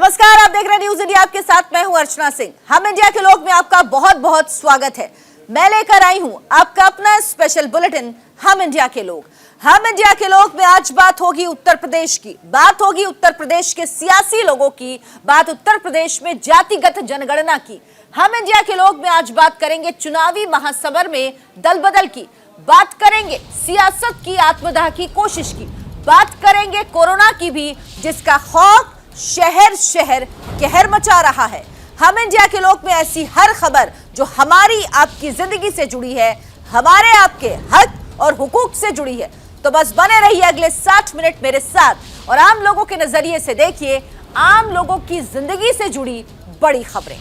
नमस्कार, आप देख रहे हैं न्यूज इंडिया। आपके साथ मैं हूं अर्चना सिंह। हम इंडिया के लोग में आपका बहुत बहुत स्वागत है। मैं लेकर आई हूं आपका अपना स्पेशल बुलेटिन हम इंडिया के लोग। हम इंडिया के लोग में आज बात होगी उत्तर प्रदेश की, बात होगी उत्तर प्रदेश के सियासी लोगों की, बात उत्तर प्रदेश में जातिगत जनगणना की। हम इंडिया के लोग में आज बात करेंगे चुनावी महासमर में दल बदल की, बात करेंगे सियासत की आत्मदाह की कोशिश की, बात करेंगे कोरोना की भी, जिसका खौफ शहर शहर कहर मचा रहा है। हम इंडिया के लोग में ऐसी हर खबर जो हमारी आपकी जिंदगी से जुड़ी है, हमारे आपके हक और हुकूक से जुड़ी है, तो बस बने रहिए अगले 60 मिनट मेरे साथ और आम लोगों के नजरिए से देखिए आम लोगों की जिंदगी से जुड़ी बड़ी खबरें।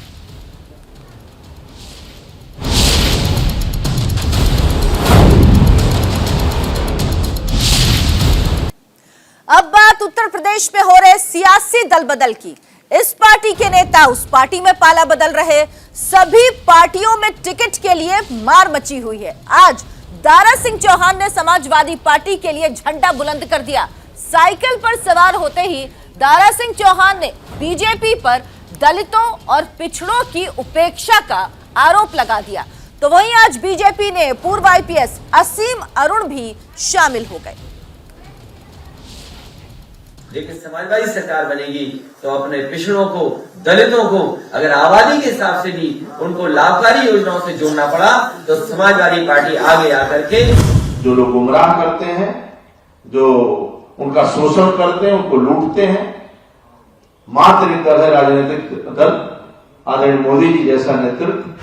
अब बात उत्तर प्रदेश में हो रहे सियासी दल बदल की। इस पार्टी के नेता उस पार्टी में पाला बदल रहे, सभी पार्टियों में टिकट के लिए मार मची हुई है। आज दारा सिंह चौहान ने समाजवादी पार्टी के लिए झंडा बुलंद कर दिया। साइकिल पर सवार होते ही दारा सिंह चौहान ने बीजेपी पर दलितों और पिछड़ों की उपेक्षा का आरोप लगा दिया। तो वहीं आज बीजेपी ने पूर्व आईपीएस असीम अरुण भी शामिल हो गए। लेकिन समाजवादी सरकार बनेगी तो अपने पिछड़ों को, दलितों को अगर आबादी के हिसाब से भी उनको लाभकारी योजनाओं से जोड़ना पड़ा तो समाजवादी पार्टी आगे आकर के जो लोग गुमराह करते हैं, जो उनका शोषण करते हैं, उनको लूटते हैं, मात्र एक दल है राजनीतिक दल, आदरणीय मोदी जी जैसा नेतृत्व।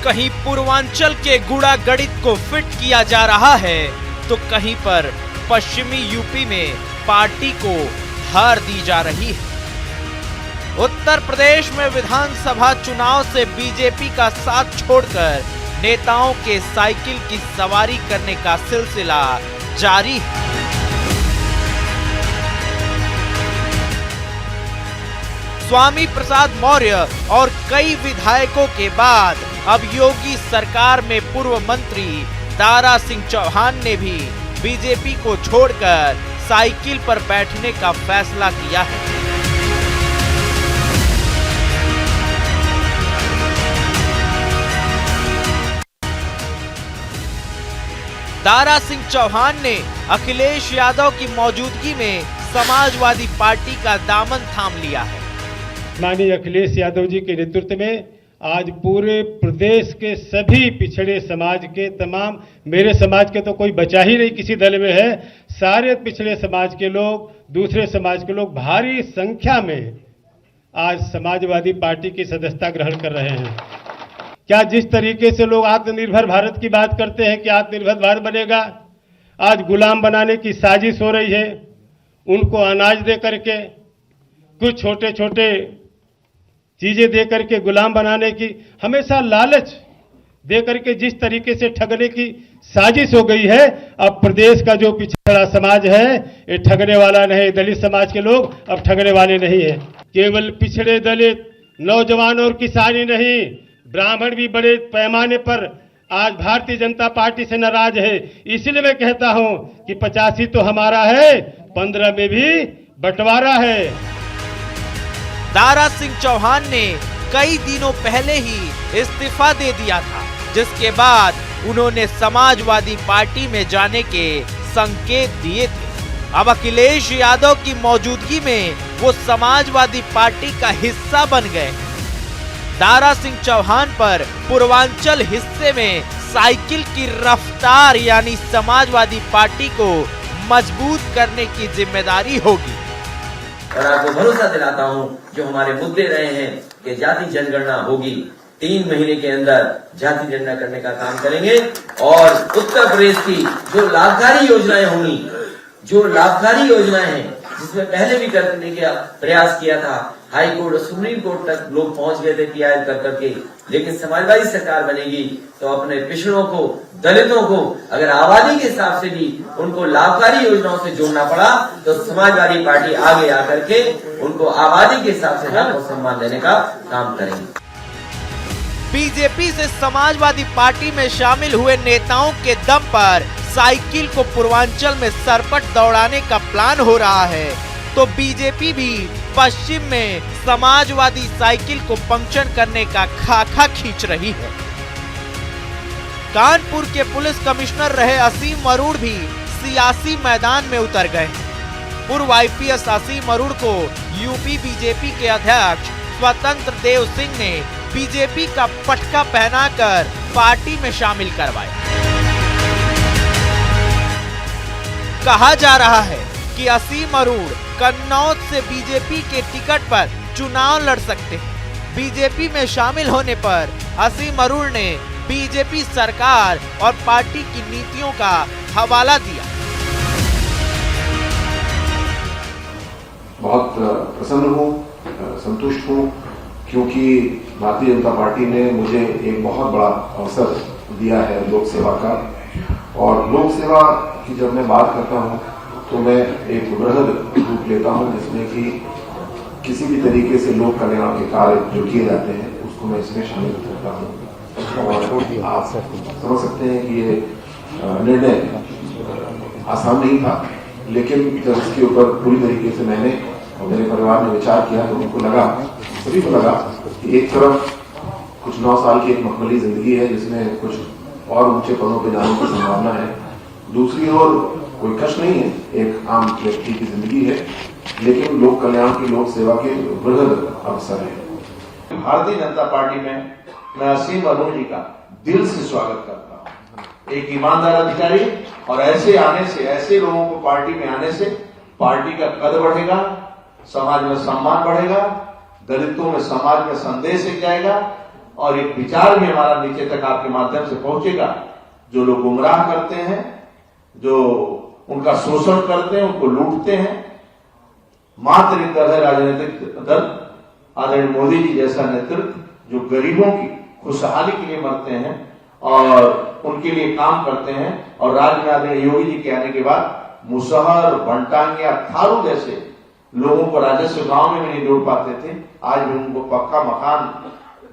कहीं पूर्वांचल के गुड़ा गणित को फिट किया जा रहा है तो कहीं पर पश्चिमी यूपी में पार्टी को हार दी जा रही है। उत्तर प्रदेश में विधानसभा चुनाव से बीजेपी का साथ छोड़कर नेताओं के साइकिल की सवारी करने का सिलसिला जारी है। स्वामी प्रसाद मौर्य और कई विधायकों के बाद अब योगी सरकार में पूर्व मंत्री दारा सिंह चौहान ने भी बीजेपी को छोड़कर साइकिल पर बैठने का फैसला किया है। दारा सिंह चौहान ने अखिलेश यादव की मौजूदगी में समाजवादी पार्टी का दामन थाम लिया है। माननीय अखिलेश यादव जी के नेतृत्व में आज पूरे प्रदेश के सभी पिछड़े समाज के, तमाम मेरे समाज के तो कोई बचा ही नहीं किसी दल में है, सारे पिछड़े समाज के लोग, दूसरे समाज के लोग भारी संख्या में आज समाजवादी पार्टी की सदस्यता ग्रहण कर रहे हैं। क्या जिस तरीके से लोग आत्मनिर्भर भारत की बात करते हैं कि आत्मनिर्भर भारत बनेगा, आज गुलाम बनाने की साजिश हो रही है। उनको अनाज दे करके, कुछ छोटे छोटे चीजें दे करके गुलाम बनाने की, हमेशा लालच दे करके जिस तरीके से ठगने की साजिश हो गई है, अब प्रदेश का जो पिछड़ा समाज है ये ठगने वाला नहीं, दलित समाज के लोग अब ठगने वाले नहीं है। केवल पिछड़े दलित, नौजवान और किसान ही नहीं, ब्राह्मण भी बड़े पैमाने पर आज भारतीय जनता पार्टी से नाराज है। इसलिए मैं कहता हूं कि 85 तो हमारा है, 15 में भी बंटवारा है। दारा सिंह चौहान ने कई दिनों पहले ही इस्तीफा दे दिया था, जिसके बाद उन्होंने समाजवादी पार्टी में जाने के संकेत दिए थे। अब अखिलेश यादव की मौजूदगी में वो समाजवादी पार्टी का हिस्सा बन गए। दारा सिंह चौहान पर पूर्वांचल हिस्से में साइकिल की रफ्तार यानी समाजवादी पार्टी को मजबूत करने की जिम्मेदारी होगी। और आपको भरोसा दिलाता हूं जो हमारे मुद्दे रहे हैं कि जाति जनगणना होगी, 3 महीने के अंदर जाति जनगणना करने का काम करेंगे और उत्तर प्रदेश की जो लाभकारी योजनाएं होंगी, जो लाभकारी योजनाएं हैं जिसमें पहले भी करने का प्रयास किया था, हाई कोर्ट और सुप्रीम कोर्ट तक लोग पहुंच गए थे पीआईएल कर करके, लेकिन समाजवादी सरकार बनेगी तो अपने पिछड़ों को, दलितों को अगर आबादी के हिसाब से भी उनको लाभकारी योजनाओं से जोड़ना पड़ा तो समाजवादी पार्टी आगे आकर के उनको आबादी के हिसाब से हक और सम्मान देने का काम करेंगे। बीजेपी से समाजवादी पार्टी में शामिल हुए नेताओं के दम पर साइकिल को पूर्वांचल में सरपट दौड़ाने का प्लान हो रहा है, तो बीजेपी भी पश्चिम में समाजवादी साइकिल को पंक्चर करने का खाका खींच रही है। कानपुर के पुलिस कमिश्नर रहे असीम अरोड़ा भी सियासी मैदान में उतर गए। पूर्व आईपीएस असीम अरोड़ा को यूपी बीजेपी के अध्यक्ष स्वतंत्र देव सिंह ने बीजेपी का पटका पहनाकर पार्टी में शामिल करवाया। कहा जा रहा है कि असीम अरोड़ा कन्नौज से बीजेपी के टिकट पर चुनाव लड़ सकते हैं। बीजेपी में शामिल होने पर असीम अरोड़ा ने बीजेपी सरकार और पार्टी की नीतियों का हवाला दिया। बहुत प्रसन्न हूँ, संतुष्ट हूँ, क्योंकि भारतीय जनता पार्टी ने मुझे एक बहुत बड़ा अवसर दिया है लोक सेवा का। और लोक सेवा की जब मैं बात करता हूँ तो मैं एक बृहद रूप लेता हूँ, जिसमें कि किसी भी तरीके से लोक कल्याण के कार्य जो किए जाते हैं उसको मैं इसमें शामिल करता हूँ। और आप समझ सकते हैं कि ये निर्णय आसान नहीं था, लेकिन जब इसके ऊपर पूरी तरीके से मैंने और मेरे परिवार ने विचार किया तो उनको लगा, सभी को लगा कि एक तरफ कुछ 9 साल की एक मखमली जिंदगी है जिसमें कुछ और ऊंचे पदों पर जाने की संभावना है, दूसरी ओर कोई कष्ट नहीं है, एक आम व्यक्ति की जिंदगी है, लेकिन लोक कल्याण की लोक सेवा के बृहद अवसर है। भारतीय जनता पार्टी में मैं असीम अरोड़ा जी का दिल से स्वागत करता हूं। एक ईमानदार अधिकारी और ऐसे आने से, ऐसे लोगों को पार्टी में आने से पार्टी का कद बढ़ेगा, समाज में सम्मान बढ़ेगा, दलितों में समाज में संदेश एक जाएगा और एक विचार भी हमारा नीचे तक आपके माध्यम से पहुंचेगा। जो लोग गुमराह करते हैं, जो उनका शोषण करते हैं, उनको लूटते हैं, मात्र एक दल है राजनीतिक दल, आदरणीय मोदी जी जैसा नेतृत्व जो गरीबों की खुशहाली के लिए मरते हैं और उनके लिए काम करते हैं। और राज्य में आदरणीय योगी जी के आने के बाद मुसहर, बनटांगिया, थारू जैसे लोगों को राजस्व गांव में भी नहीं जोड़ पाते थे, आज भी उनको पक्का मकान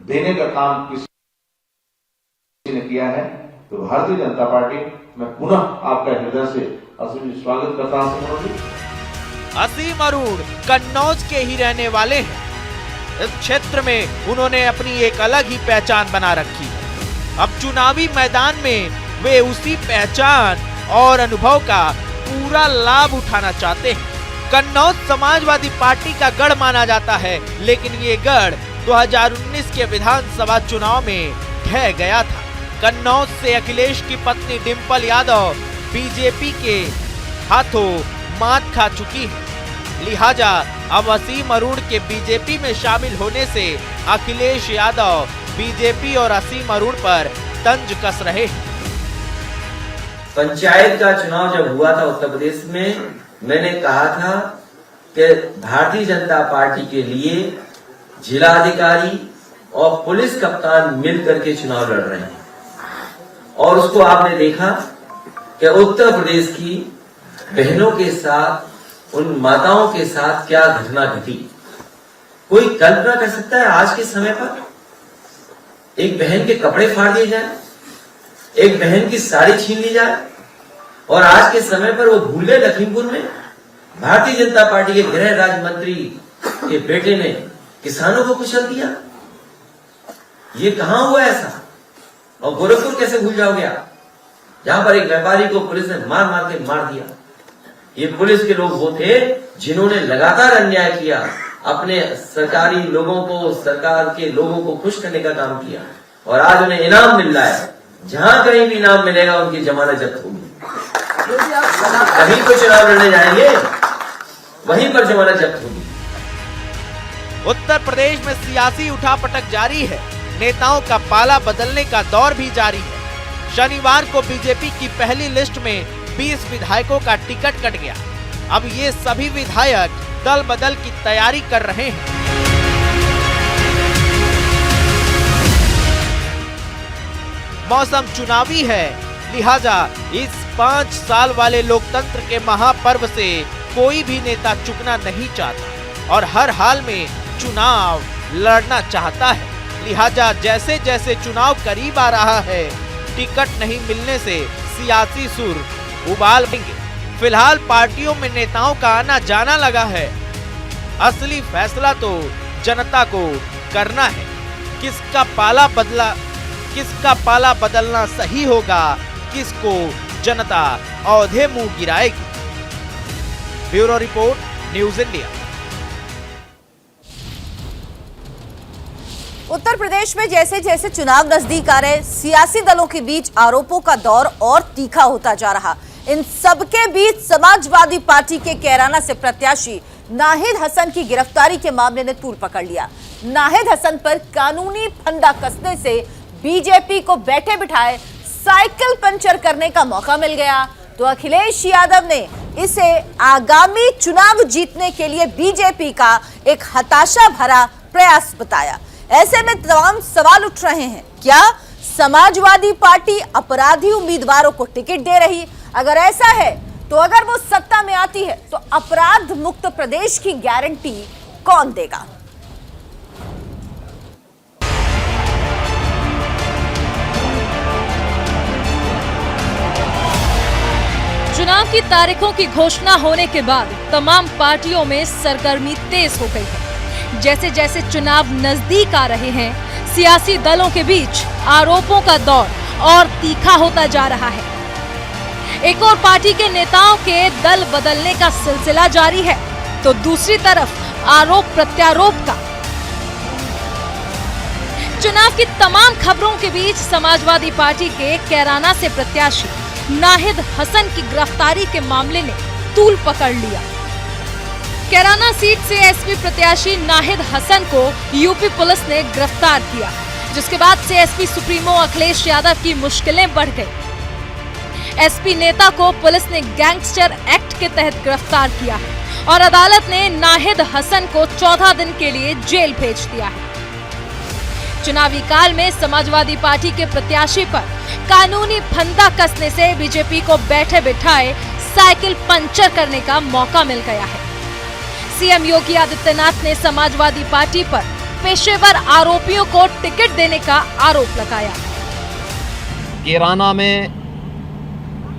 देने का काम किसी ने किया है। तो भारतीय जनता पार्टी मैं पुनः आपका हृदय से असीम स्वागत करता हूं। असीम अरोड़ा कन्नौज के ही रहने वाले हैं। इस क्षेत्र में उन्होंने अपनी एक अलग ही पहचान बना रखी है। अब चुनावी मैदान में वे उसी पहचान और अनुभव का पूरा लाभ उठाना चाहते हैं। कन्नौज समाजवादी पार्टी का गढ़ माना जाता है, लेकिन ये गढ़ 2019 के विधानसभा चुनाव में ढह गया था। कन्नौज से अखिलेश की पत्नी डिंपल यादव बीजेपी के हाथों मात खा चुकी है। लिहाजा अब असीम अरोड़ा के बीजेपी में शामिल होने से अखिलेश यादव बीजेपी और असीम अरोड़ा पर तंज कस रहे हैं। पंचायत का चुनाव जब हुआ था उत्तर प्रदेश में, मैंने कहा था कि भारतीय जनता पार्टी के लिए जिलाधिकारी और पुलिस कप्तान मिलकर के चुनाव लड़ रहे हैं। और उसको आपने देखा कि उत्तर प्रदेश की बहनों के साथ, उन माताओं के साथ क्या घटना घटी। कोई कल्पना कर सकता है आज के समय पर एक बहन के कपड़े फाड़ दिए जाए, एक बहन की साड़ी छीन ली जाए, और आज के समय पर वो भूल गए लखीमपुर में भारतीय जनता पार्टी के गृह राज्य मंत्री के बेटे ने किसानों को कुचल दिया। ये कहां हुआ ऐसा? और गोरखपुर कैसे भूल जाओगे आप, जहां पर एक व्यापारी को पुलिस ने मार मार के मार दिया। ये पुलिस के लोग वो थे जिन्होंने लगातार अन्याय किया, अपने सरकारी लोगों को, सरकार के लोगों को खुश करने का काम किया, और आज उन्हें इनाम मिल रहा है। जहां कहीं भी इनाम मिलेगा उनकी जमानत जब्त होगी। कहीं पर चुनाव लड़ने जाएंगे वहीं पर जमानत जब्त होगी। उत्तर प्रदेश में सियासी उठापटक जारी है। नेताओं का पाला बदलने का दौर भी जारी है। शनिवार को बीजेपी की पहली लिस्ट में 20 विधायकों का टिकट कट गया। अब ये सभी विधायक दल बदल की तैयारी कर रहे हैं। मौसम चुनावी है, लिहाजा इस 5 साल वाले लोकतंत्र के महापर्व से कोई भी नेता चुकना नहीं चाहता और हर हाल में चुनाव लड़ना चाहता है। लिहाजा जैसे जैसे चुनाव करीब आ रहा है, टिकट नहीं मिलने से सियासी सुर उबाल देंगे। फिलहाल पार्टियों में नेताओं का आना जाना लगा है। असली फैसला तो जनता को करना है। किसका पाला बदलना सही होगा, किसको जनता औंधे मुंह गिराएगी। Bureau report, news India. Uttar Pradesh में जैसे जैसे चुनाव नजदीक आ रहे, सियासी दलों के बीच आरोपों का दौर और तीखा होता जा रहा। इन सबके बीच समाजवादी पार्टी के कैराना से प्रत्याशी नाहिद हसन की गिरफ्तारी के मामले ने तूल पकड़ लिया। नाहिद हसन पर कानूनी फंदा कसने से बीजेपी को बैठे बिठाए साइकिल पंचर करने का मौका मिल गया, तो अखिलेश यादव ने इसे आगामी चुनाव जीतने के लिए बीजेपी का एक हताशा भरा प्रयास बताया। ऐसे में तमाम सवाल उठ रहे हैं, क्या समाजवादी पार्टी अपराधी उम्मीदवारों को टिकट दे रही? अगर ऐसा है तो अगर वो सत्ता में आती है तो अपराध मुक्त प्रदेश की गारंटी कौन देगा? चुनाव की तारीखों की घोषणा होने के बाद तमाम पार्टियों में सरगर्मी तेज हो गई है। जैसे जैसे चुनाव नजदीक आ रहे हैं, सियासी दलों के बीच आरोपों का दौर और तीखा होता जा रहा है। एक और पार्टी के नेताओं के दल बदलने का सिलसिला जारी है, तो दूसरी तरफ आरोप प्रत्यारोप का। चुनाव की तमाम खबरों के बीच समाजवादी पार्टी के कैराना से प्रत्याशी नाहिद हसन की गिरफ्तारी के मामले ने तूल पकड़ लिया। कैराना सीट से एसपी प्रत्याशी नाहिद हसन को यूपी पुलिस ने गिरफ्तार किया, जिसके बाद से एसपी सुप्रीमो अखिलेश यादव की मुश्किलें बढ़ गई। एसपी नेता को पुलिस ने गैंगस्टर एक्ट के तहत गिरफ्तार किया है और अदालत ने नाहिद हसन को 14 दिन के लिए जेल भेज दिया है। चुनावी काल में समाजवादी पार्टी के प्रत्याशी पर कानूनी फंदा कसने से बीजेपी को बैठे बिठाए साइकिल पंचर करने का मौका मिल गया है। सीएम योगी आदित्यनाथ ने समाजवादी पार्टी पर पेशेवर आरोपियों को टिकट देने का आरोप लगाया। कैराना में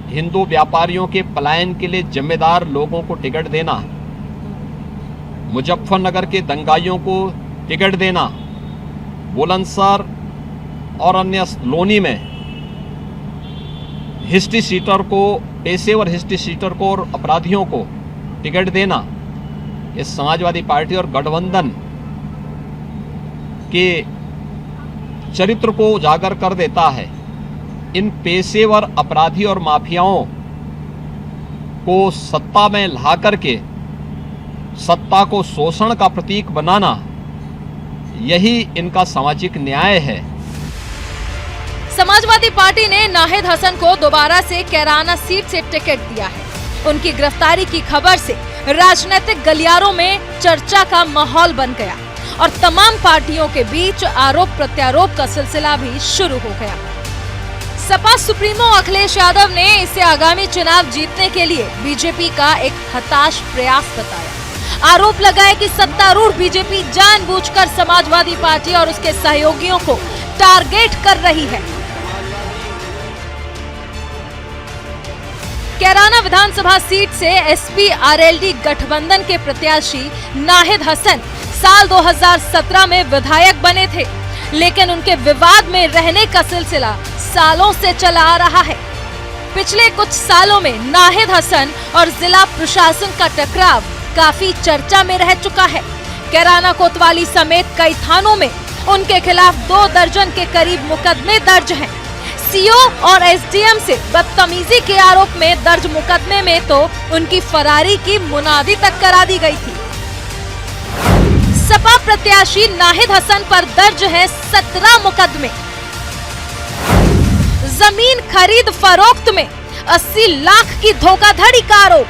हिंदू व्यापारियों के पलायन के लिए जिम्मेदार लोगों को टिकट देना, मुजफ्फरनगर के दंगाइयों को टिकट देना, बुलंदशहर और अन्य लोनी में हिस्ट्री सीटर को, पेशेवर हिस्ट्री सीटर को और अपराधियों को टिकट देना, ये समाजवादी पार्टी और गठबंधन के चरित्र को उजागर कर देता है। इन पेशेवर अपराधी और माफियाओं को सत्ता में ला करके सत्ता को शोषण का प्रतीक बनाना, यही इनका सामाजिक न्याय है। समाजवादी पार्टी ने नाहिद हसन को दोबारा से कैराना सीट से टिकट दिया है। उनकी गिरफ्तारी की खबर से राजनीतिक गलियारों में चर्चा का माहौल बन गया और तमाम पार्टियों के बीच आरोप प्रत्यारोप का सिलसिला भी शुरू हो गया। सपा सुप्रीमो अखिलेश यादव ने इसे आगामी चुनाव जीतने के लिए बीजेपी का एक हताश प्रयास बताया। आरोप लगाया कि सत्तारूढ़ बीजेपी जानबूझकर समाजवादी पार्टी और उसके सहयोगियों को टारगेट कर रही है। कैराना विधानसभा सीट से एसपी आरएलडी गठबंधन के प्रत्याशी नाहिद हसन साल 2017 में विधायक बने थे, लेकिन उनके विवाद में रहने का सिलसिला सालों से चला आ रहा है। पिछले कुछ सालों में नाहिद हसन और जिला प्रशासन का टकराव काफी चर्चा में रह चुका है। कैराना कोतवाली समेत कई थानों में उनके खिलाफ 2 दर्जन के करीब मुकदमे दर्ज हैं। सीओ और एसडीएम से बदतमीजी के आरोप में दर्ज मुकदमे में तो उनकी फरारी की मुनादी तक करा दी गई थी। सपा प्रत्याशी नाहिद हसन पर दर्ज है 17 मुकदमे। जमीन खरीद फरोख्त में 80 लाख की धोखाधड़ी का आरोप।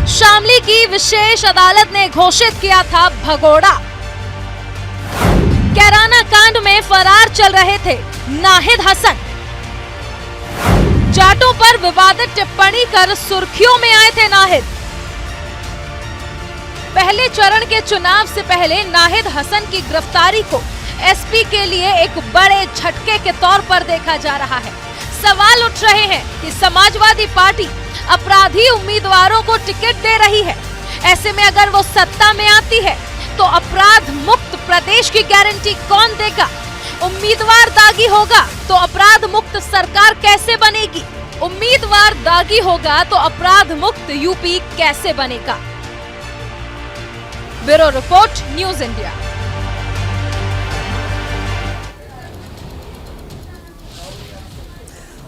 शामली की विशेष अदालत ने घोषित किया था भगोड़ा। कैराना कांड में फरार चल रहे थे नाहिद हसन। जाटों पर विवादित टिप्पणी कर सुर्खियों में आए थे नाहिद। पहले चरण के चुनाव से पहले नाहिद हसन की गिरफ्तारी को एसपी के लिए एक बड़े झटके के तौर पर देखा जा रहा है। सवाल उठ रहे हैं कि समाजवादी पार्टी अपराधी उम्मीदवारों को टिकट दे रही है। ऐसे में अगर वो सत्ता में आती है तो अपराध मुक्त प्रदेश की गारंटी कौन देगा? उम्मीदवार दागी होगा तो अपराध मुक्त सरकार कैसे बनेगी? उम्मीदवार दागी होगा तो अपराध मुक्त यूपी कैसे बनेगा? Bureau report, news India.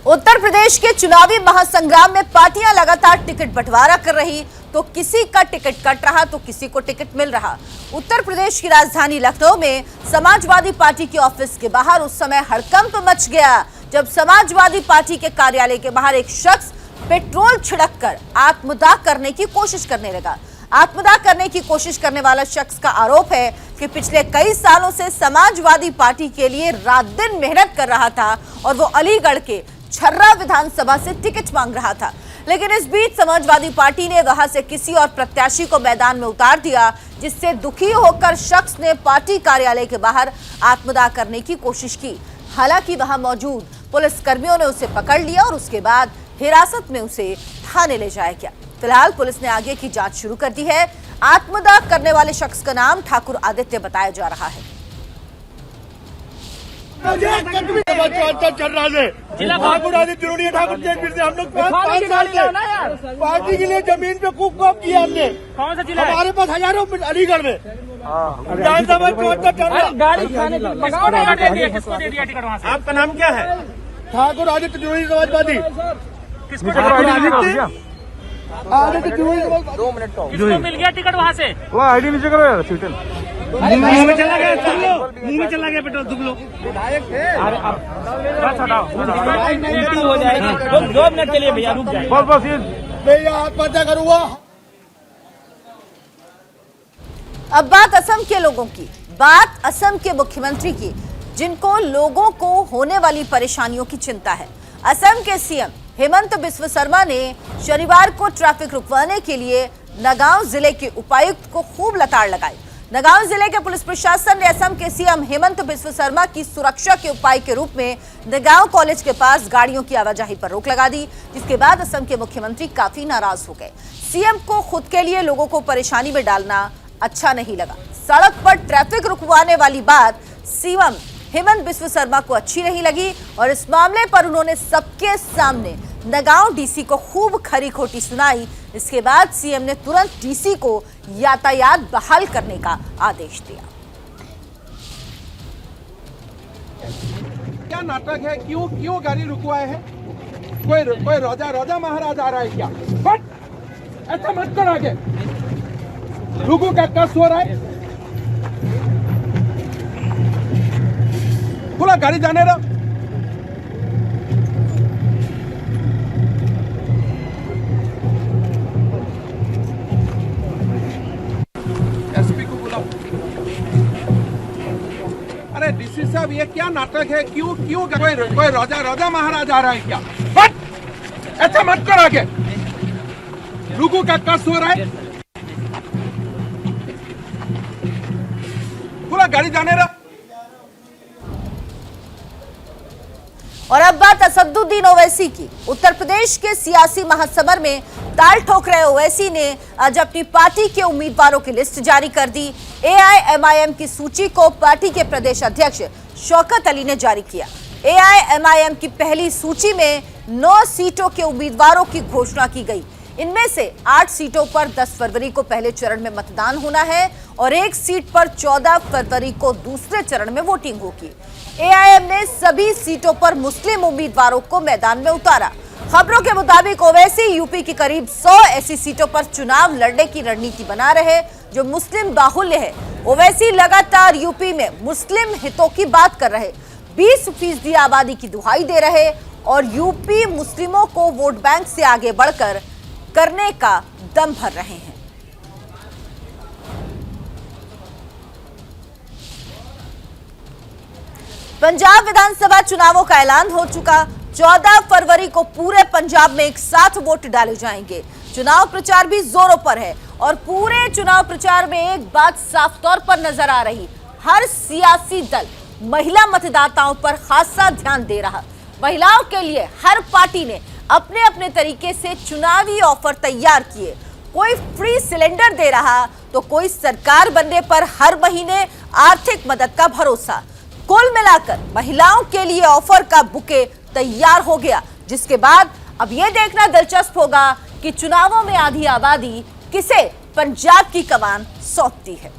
Uttar Pradesh के चुनावी महासंग्राम में पार्टियां लगातार टिकट बंटवारा कर रही, तो किसी का टिकट कट रहा तो किसी को टिकट मिल रहा। उत्तर प्रदेश की राजधानी लखनऊ में समाजवादी पार्टी के ऑफिस के बाहर उस समय हड़कंप मच गया जब समाजवादी पार्टी के कार्यालय के बाहर एक शख्स पेट्रोल छिड़ककर आत्मदाह करने की कोशिश करने लगा। आत्मदाह करने की कोशिश करने वाला शख्स का आरोप है कि पिछले कई सालों से समाजवादी पार्टी के लिए रात दिन मेहनत कर रहा था और वो अलीगढ़ के छर्रा विधानसभा से टिकट मांग रहा था। लेकिन इस बीच समाजवादी पार्टी ने वहां से किसी और प्रत्याशी को मैदान में उतार दिया, जिससे दुखी होकर शख्स ने पार्टी कार्यालय के बाहर आत्मदाह करने की कोशिश की। हालांकि वहां मौजूद पुलिस कर्मियों ने उसे पकड़ लिया और उसके बाद हिरासत में उसे थाने ले जाया गया। फिलहाल पुलिस ने आगे की जांच शुरू कर दी है। आत्मदाह करने वाले शख्स का नाम ठाकुर आदित्य बताया जा रहा है। चल रहा है जिला ठाकुर आदित्य जरूरी ठाकुर फिर से हम लोग 5 साल से पार्टी के लिए जमीन पे खूब काम किया हमने। कौन सा जिला? हमारे पास हजारों अलीगढ़ में विधानसभा किसको दे दिया टिकट? वहाँ से आपका नाम क्या है? ठाकुर आदित्य जरूरी समाजवादी। किसको आदित्य जरूरी? 2 मिनट का किसको मिल गया टिकट वहाँ से? वो आईडी नीचे करो यार, मुंह में चला गया, सुन लो, मुंह में चला गया पेट्रोल, दुख लो। अरे अब बस हटाओ, उल्टी हो जाएगी। 2 मिनट के लिए भैया रुक जाए। बस ये भैया आत्महत्या करूँगा। अब बात असम के लोगों की, बात असम के मुख्यमंत्री की, जिनको लोगों को होने वाली परेशानियों की चिंता है। असम के सीएम हेमंत बिस्व शर्मा ने शनिवार को ट्रैफिक रुकवाने के लिए नगांव जिले के उपायुक्त को खूब लताड़ लगाई। नगांव जिले के पुलिस प्रशासन ने असम के सीएम हेमंत बिस्व शर्मा की सुरक्षा के उपाय के रूप में नगांव कॉलेज के पास गाड़ियों की आवाजाही पर रोक लगा दी, जिसके बाद असम के मुख्यमंत्री काफी नाराज हो गए। सीएम को खुद के लिए लोगों को परेशानी में डालना अच्छा नहीं लगा। सड़क पर ट्रैफिक रुकवाने वाली बात सीएम हेमंत बिस्व शर्मा को अच्छी नहीं लगी और इस मामले पर उन्होंने सबके सामने नगांव डीसी को खूब खरी खोटी सुनाई। इसके बाद सीएम ने तुरंत डीसी को यातायात बहाल करने का आदेश दिया। क्या नाटक है? क्यों गाड़ी रुकवाए हैं? कोई रोजा महाराज आ रहा है क्या? बट ऐसा मत कर, आगे लोगों का कष्ट हो रहा है। पूरा गाड़ी जाने रहा। एसपी को बुलाओ। अरे डीसी साहब, ये क्या नाटक है? क्यों कोई रोजा महाराज आ रहा है क्या? बट ऐसा मत कर, आगे लोगों का कष्ट हो रहा है। पूरा गाड़ी जाने रहा। और अब बात असदुद्दीन ओवैसी की। उत्तर प्रदेश के सियासी महासमर में ताल ठोक रहे ओवैसी ने आज अपनी पार्टी के उम्मीदवारों की लिस्ट जारी कर दी। एआईएमआईएम की सूची को पार्टी के प्रदेश अध्यक्ष शौकत अली ने जारी किया। एआईएमआईएम की पहली सूची में 9 सीटों के उम्मीदवारों की घोषणा की गई। इनमें से 8 सीटों पर 10 फरवरी को पहले चरण में मतदान होना है और 1 सीट पर 14 फरवरी को दूसरे चरण में वोटिंग होगी। एआईएम ने सभी सीटों पर मुस्लिम उम्मीदवारों को मैदान में उतारा। खबरों के मुताबिक ओवैसी यूपी की करीब 100 ऐसी सीटों पर चुनाव लड़ने की रणनीति बना रहे जो मुस्लिम बाहुल्य है। ओवैसी लगातार यूपी में मुस्लिम हितों की बात कर रहे, 20% आबादी की दुहाई दे रहे और यूपी मुस्लिमों को वोट बैंक से आगे बढ़कर करने का दम भर रहे हैं। पंजाब विधानसभा चुनावों का ऐलान हो चुका। 14 फरवरी को पूरे पंजाब में एक साथ वोट डाले जाएंगे। चुनाव प्रचार भी जोरों पर है और पूरे चुनाव प्रचार में एक बात साफ तौर पर नजर आ रही, हर सियासी दल महिला मतदाताओं पर खासा ध्यान दे रहा। महिलाओं के लिए हर पार्टी ने अपने अपने तरीके से चुनावी ऑफर तैयार किए। कोई फ्री सिलेंडर दे रहा तो कोई सरकार बनने पर हर महीने आर्थिक मदद का भरोसा। कुल मिलाकर महिलाओं के लिए ऑफर का बुके तैयार हो गया, जिसके बाद अब यह देखना दिलचस्प होगा कि चुनावों में आधी आबादी किसे पंजाब की कमान सौंपती है।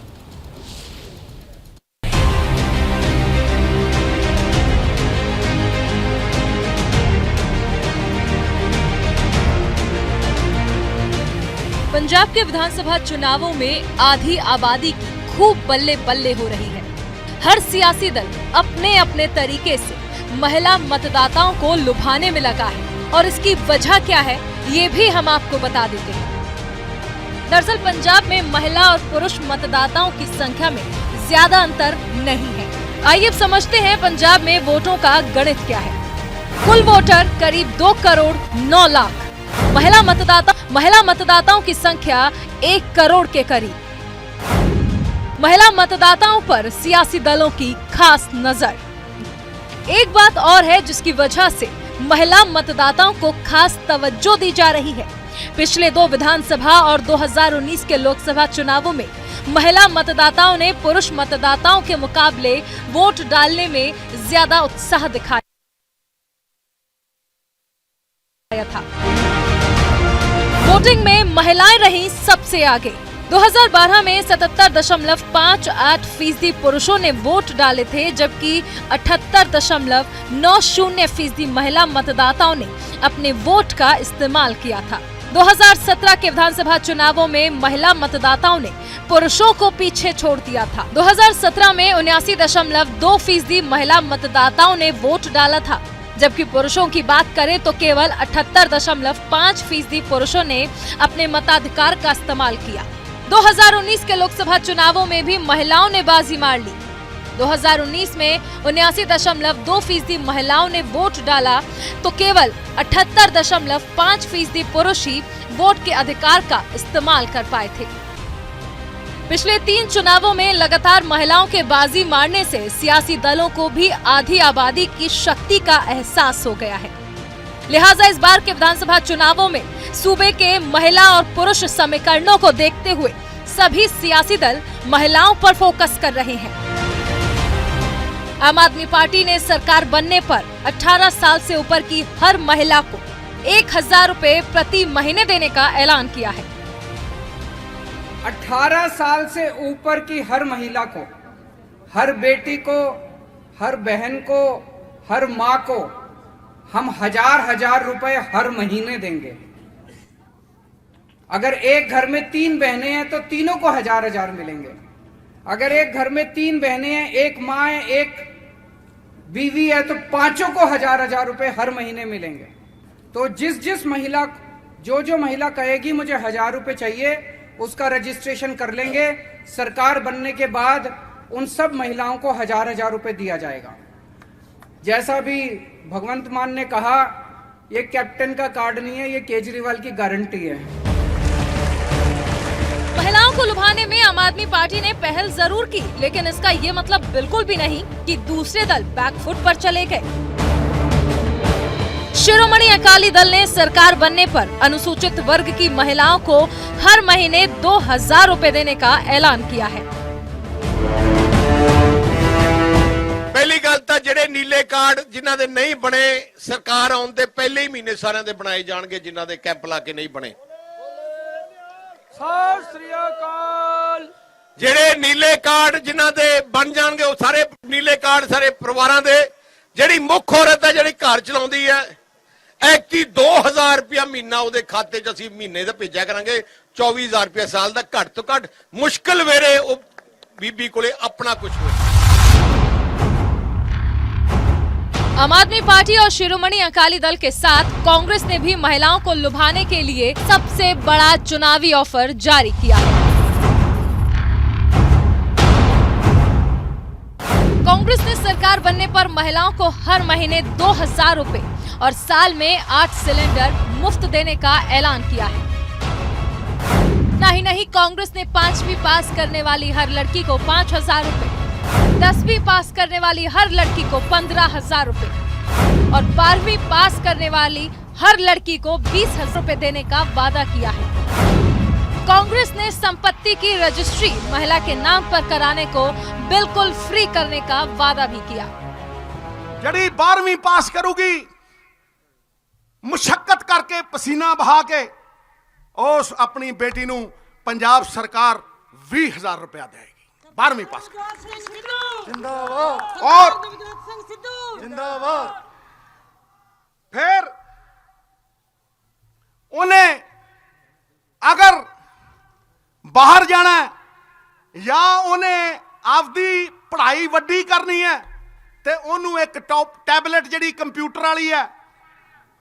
पंजाब के विधानसभा चुनावों में आधी आबादी की खूब बल्ले बल्ले हो रही है। हर सियासी दल अपने अपने तरीके से महिला मतदाताओं को लुभाने में लगा है और इसकी वजह क्या है ये भी हम आपको बता देते हैं। दरअसल पंजाब में महिला और पुरुष मतदाताओं की संख्या में ज्यादा अंतर नहीं है। आइए अब समझते हैं पंजाब में वोटों का गणित क्या है। कुल वोटर करीब 2 करोड़ 9 लाख। महिला मतदाताओं की संख्या 1 करोड़ के करीब। महिला मतदाताओं पर सियासी दलों की खास नजर। एक बात और है जिसकी वजह से महिला मतदाताओं को खास तवज्जो दी जा रही है। पिछले 2 विधानसभा और 2019 के लोकसभा चुनावों में महिला मतदाताओं ने पुरुष मतदाताओं के मुकाबले वोट डालने में ज्यादा उत्साह दिखाया था। वोटिंग में महिलाएं रहीं सबसे आगे। 2012 में 77.58% पुरुषों ने वोट डाले थे, जबकि 78.90% महिला मतदाताओं ने अपने वोट का इस्तेमाल किया था। 2017 के विधानसभा चुनावों में महिला मतदाताओं ने पुरुषों को पीछे छोड़ दिया था। 2017 में 79.2% महिला मतदाताओं ने वोट डाला था, जबकि पुरुषों की बात करें तो केवल 78.5% पुरुषों ने अपने मताधिकार का इस्तेमाल किया। 2019 के लोकसभा चुनावों में भी महिलाओं ने बाजी मार ली। 2019 में 79.2% महिलाओं ने वोट डाला तो केवल 78.5% पुरुष ही वोट के अधिकार का इस्तेमाल कर पाए थे। पिछले 3 चुनावों में लगातार महिलाओं के बाजी मारने से सियासी दलों को भी आधी आबादी की शक्ति का एहसास हो गया है। लिहाजा इस बार के विधानसभा चुनावों में सूबे के महिला और पुरुष समीकरणों को देखते हुए सभी सियासी दल महिलाओं पर फोकस कर रहे हैं। आम आदमी पार्टी ने सरकार बनने पर 18 साल से ऊपर की हर महिला को 1000 रुपए प्रति महीने देने का ऐलान किया है। 18 साल से ऊपर की हर महिला को, हर बेटी को, हर बहन को, हर माँ को हम 1000 रुपए हर महीने देंगे। अगर एक घर में 3 बहनें हैं तो तीनों को 1000 मिलेंगे। अगर एक घर में 3 बहनें हैं, एक माँ है, एक बीवी है, तो 5 को 1000 रुपए हर महीने मिलेंगे। तो जिस महिला, जो महिला कहेगी मुझे 1000 रुपए चाहिए, उसका रजिस्ट्रेशन कर लेंगे। सरकार बनने के बाद उन सब महिलाओं को 1000 रुपए दिया जाएगा। जैसा भी भगवंत मान ने कहा, ये कैप्टन का कार्ड नहीं है, ये केजरीवाल की गारंटी है। महिलाओं को लुभाने में आम आदमी पार्टी ने पहल जरूर की, लेकिन इसका ये मतलब बिल्कुल भी नहीं कि दूसरे दल बैकफुट पर चले गए। शिरोमणि अकाली दल ने सरकार बनने पर अनुसूचित वर्ग की महिलाओं को हर महीने 2000 रुपए देने का ऐलान किया है। पहली गल तो जेडे नीले कार्ड जिन्हां दे नहीं बने, सरकार आउण दे पहले ही महीने सारिਆਂ ਦੇ बनाए जाणगे, जिन्हां दे कैंप ला के नहीं बने। सत श्री अकाल। जेडे नीले कार्ड जिन्हां दे बन जाणगे, ਉਹ ਸਾਰੇ नीले कार्ड ਸਾਰੇ ਪਰਿਵਾਰਾਂ ਦੇ। ਜਿਹੜੀ ਮੁੱਖ ਔਰਤ ਹੈ ਜਿਹੜੀ ਘਰ ਚਲਾਉਂਦੀ ਹੈ, ਐਕਟੀ 2000 ਰੁਪਇਆ ਮਹੀਨਾ ਉਹਦੇ ਖਾਤੇ 'ਚ ਅਸੀਂ ਮਹੀਨੇ ਦਾ ਭੇਜਿਆ ਕਰਾਂਗੇ। 24000 ਰੁਪਇਆ ਸਾਲ ਦਾ ਘੱਟ ਤੋਂ ਘੱਟ ਮੁਸ਼ਕਲ ਵੇਲੇ ਉਹ ਬੀਬੀ ਕੋਲੇ ਆਪਣਾ ਕੁਝ ਹੋਵੇ। आम आदमी पार्टी और शिरोमणि अकाली दल के साथ कांग्रेस ने भी महिलाओं को लुभाने के लिए सबसे बड़ा चुनावी ऑफर जारी किया है। कांग्रेस ने सरकार बनने पर महिलाओं को हर महीने 2000 रुपए और साल में 8 सिलेंडर मुफ्त देने का ऐलान किया है। नहीं, कांग्रेस ने 5वीं पास करने वाली हर लड़की को 5000 रुपए, 10वीं पास करने वाली हर लड़की को 15000 रुपए, और 12वीं पास करने वाली हर लड़की को 20,000 रुपए देने का वादा किया है। कांग्रेस ने संपत्ति की रजिस्ट्री महिला के नाम पर कराने को बिल्कुल फ्री करने का वादा भी किया। जड़ी 12वीं पास करूगी, मुशक्कत करके पसीना बहा के उस अपनी बेटी नू पंजाब सरकार 20,000 रुपया देगी 12वीं पास और फिर उन्हें अगर बाहर जाना है या उन्हें आपदी पढ़ाई वड्डी करनी है ते ओनू एक टॉप टैबलेट जड़ी कंप्यूटर वाली है,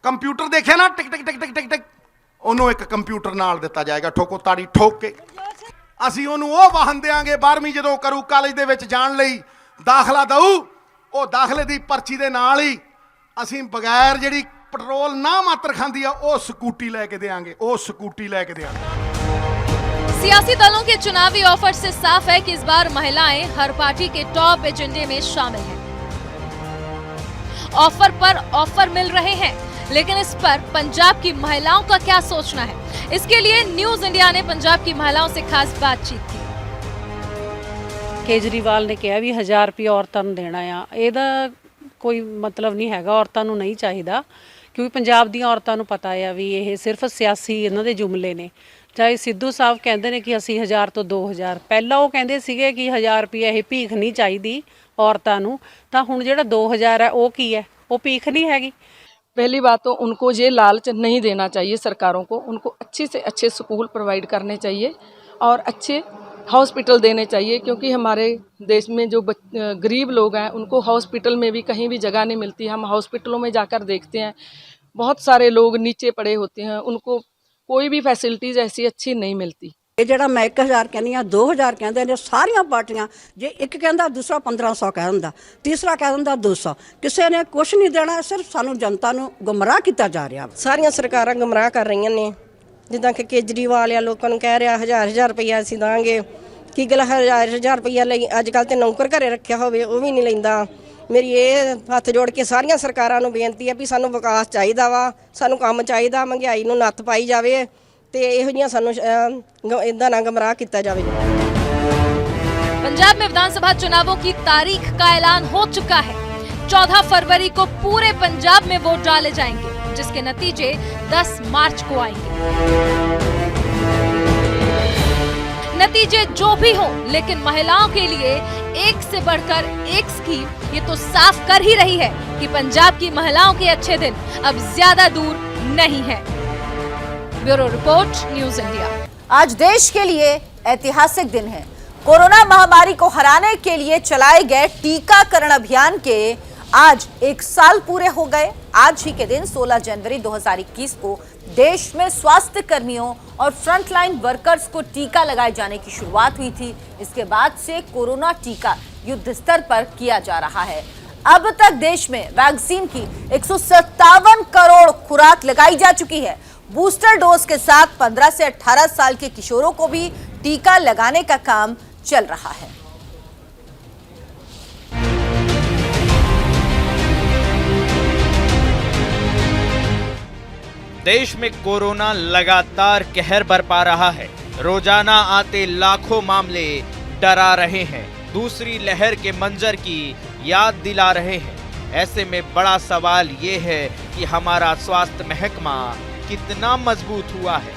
कंप्यूटर देखे ना टिक टिक टिक टिक टिक टिक, ओनू एक कंप्यूटर नाल दिता जाएगा, ठोको ताड़ी ठोक के। ਅਸੀਂ ਉਹਨੂੰ ਉਹ ਵਾਹਨ ਦੇਾਂਗੇ 12ਵੀਂ ਜਦੋਂ ਕਰੂ ਕਾਲਜ ਦੇ ਵਿੱਚ ਜਾਣ ਲਈ ਦਾਖਲਾ ਦਊ, ਉਹ ਦਾਖਲੇ ਦੀ ਪਰਚੀ ਦੇ ਨਾਲ ਹੀ ਅਸੀਂ ਬਗੈਰ ਜਿਹੜੀ ਪੈਟਰੋਲ ਨਾ ਮਾਤਰ ਖਾਂਦੀ ਆ ਉਹ ਸਕੂਟੀ ਲੈ ਕੇ ਦੇਾਂਗੇ, ਉਹ ਸਕੂਟੀ ਲੈ ਕੇ ਦੇਾਂਗੇ। सियासी दलों के चुनावी ऑफर से साफ है कि इस बार महिलाएं हर पार्टी के टॉप एजेंडे में शामिल हैं। ऑफर पर ऑफर मिल रहे हैं, लेकिन इस पर पंजाब की महिलाओं का क्या सोचना है? इसके लिए न्यूज इंडिया ने पंजाब की महिलाओं से खास बातचीत की। केजरीवाल ने कहा भी 1000 रुपये औरतों ਨੂੰ ਦੇਣਾ ਆ, ਇਹਦਾ ਕੋਈ ਮਤਲਬ ਨਹੀਂ ਹੈਗਾ, ਔਰਤਾਂ ਨੂੰ ਨਹੀਂ ਚਾਹੀਦਾ, ਕਿਉਂਕਿ ਪੰਜਾਬ ਦੀਆਂ ਔਰਤਾਂ ਨੂੰ ਪਤਾ ਆ ਵੀ ਇਹ ਸਿਰਫ ਸਿਆਸੀ ਇਹਨਾਂ ਦੇ ਜੁਮਲੇ ਨੇ। ਚਾਹੇ ਸਿੱਧੂ ਸਾਹਿਬ ਕਹਿੰਦੇ ਨੇ ਕਿ ਅਸੀਂ 1000 ਤੋਂ 2000, ਪਹਿਲਾਂ ਉਹ ਕਹਿੰਦੇ ਸੀਗੇ ਕਿ 1000 ਰੁਪਏ ਇਹ ਭੀਖ ਨਹੀਂ ਚਾਹੀਦੀ ਔਰਤਾਂ ਨੂੰ, ਤਾਂ ਹੁਣ ਜਿਹੜਾ 2000 ਹੈ ਉਹ ਕੀ ਹੈ? ਉਹ ਭੀਖ ਨਹੀਂ ਹੈਗੀ। पहली बात तो उनको ये लालच नहीं देना चाहिए सरकारों को, उनको अच्छे से अच्छे स्कूल प्रोवाइड करने चाहिए और अच्छे हॉस्पिटल देने चाहिए, क्योंकि हमारे देश में जो गरीब लोग हैं उनको हॉस्पिटल में भी कहीं भी जगह नहीं मिलती। हम हॉस्पिटलों में जाकर देखते हैं बहुत सारे लोग नीचे पड़े होते हैं, उनको कोई भी फैसिलिटीज़ ऐसी अच्छी नहीं मिलती। ਇਹ ਜਿਹੜਾ ਮੈਂ 1000 ਕਹਿੰਦੀ ਆ 2000 ਕਹਿੰਦੇ ਨੇ ਸਾਰੀਆਂ ਪਾਰਟੀਆਂ, ਜੇ ਇੱਕ ਕਹਿੰਦਾ ਦੂਸਰਾ 1500 ਕਹਿ ਦਿੰਦਾ, ਤੀਸਰਾ ਕਹਿ ਦਿੰਦਾ 200, ਕਿਸੇ ਨੇ ਕੁਝ ਨਹੀਂ ਦੇਣਾ, ਸਿਰਫ ਸਾਨੂੰ ਜਨਤਾ ਨੂੰ ਗੁੰਮਰਾਹ ਕੀਤਾ ਜਾ ਰਿਹਾ। ਸਾਰੀਆਂ ਸਰਕਾਰਾਂ ਗੁੰਮਰਾਹ ਕਰ ਰਹੀਆਂ ਨੇ, ਜਿੱਦਾਂ ਕਿ ਕੇਜਰੀਵਾਲ ਆ ਲੋਕਾਂ ਨੂੰ ਕਹਿ ਰਿਹਾ 1000 ਰੁਪਈਆ ਅਸੀਂ ਦਾਂਗੇ, ਕੀ ਗੱਲ 1000 ਰੁਪਈਆ ਲਈ ਅੱਜ ਕੱਲ੍ਹ ਤੇ ਨੌਕਰ ਘਰੇ ਰੱਖਿਆ ਹੋਵੇ ਉਹ ਵੀ ਨਹੀਂ ਲੈਂਦਾ। ਮੇਰੀ ਇਹ ਹੱਥ ਜੋੜ ਕੇ ਸਾਰੀਆਂ ਸਰਕਾਰਾਂ ਨੂੰ ਬੇਨਤੀ ਹੈ ਵੀ ਸਾਨੂੰ ਵਿਕਾਸ ਚਾਹੀਦਾ ਵਾ, ਸਾਨੂੰ ਕੰਮ ਚਾਹੀਦਾ, ਮਹਿੰਗਾਈ ਨੂੰ ਨੱਥ ਪਾਈ ਜਾਵੇ ਤੇ ਇਹੋ ਜਿਹੀਆਂ ਸਾਨੂੰ ਇਦਾਂ ਨਾ ਗੁੰਮਰਾਹ ਕੀਤਾ ਜਾਵੇ। पंजाब में विधानसभा चुनावों की तारीख का ऐलान हो चुका है। 14 फरवरी को पूरे पंजाब में वोट डाले जाएंगे, जिसके नतीजे 10 मार्च को आएंगे। नतीजे जो भी हो, लेकिन महिलाओं के लिए एक से बढ़कर एक स्कीम ये तो साफ कर ही रही है कि पंजाब की महिलाओं के अच्छे दिन अब ज्यादा दूर नहीं है। Bureau report, news India. आज देश के लिए ऐतिहासिक दिन है। कोरोना महामारी को हराने के लिए चलाए गए टीकाकरण अभियान के आज 1 साल पूरे हो गए। आज ही के दिन 16 जनवरी 2021 को देश में स्वास्थ्य कर्मियों और फ्रंटलाइन वर्कर्स को टीका लगाए जाने की शुरुआत हुई थी। इसके बाद से कोरोना टीका युद्ध स्तर पर किया जा रहा है। अब तक देश में वैक्सीन की 157 करोड़ खुराक लगाई जा चुकी है। बूस्टर डोज के साथ 15 से 18 साल के किशोरों को भी टीका लगाने का काम चल रहा है। देश में कोरोना लगातार कहर बरपा रहा है। रोजाना आते लाखों मामले डरा रहे हैं, दूसरी लहर के मंजर की याद दिला रहे हैं। ऐसे में बड़ा सवाल ये है कि हमारा स्वास्थ्य महकमा कितना मजबूत हुआ है।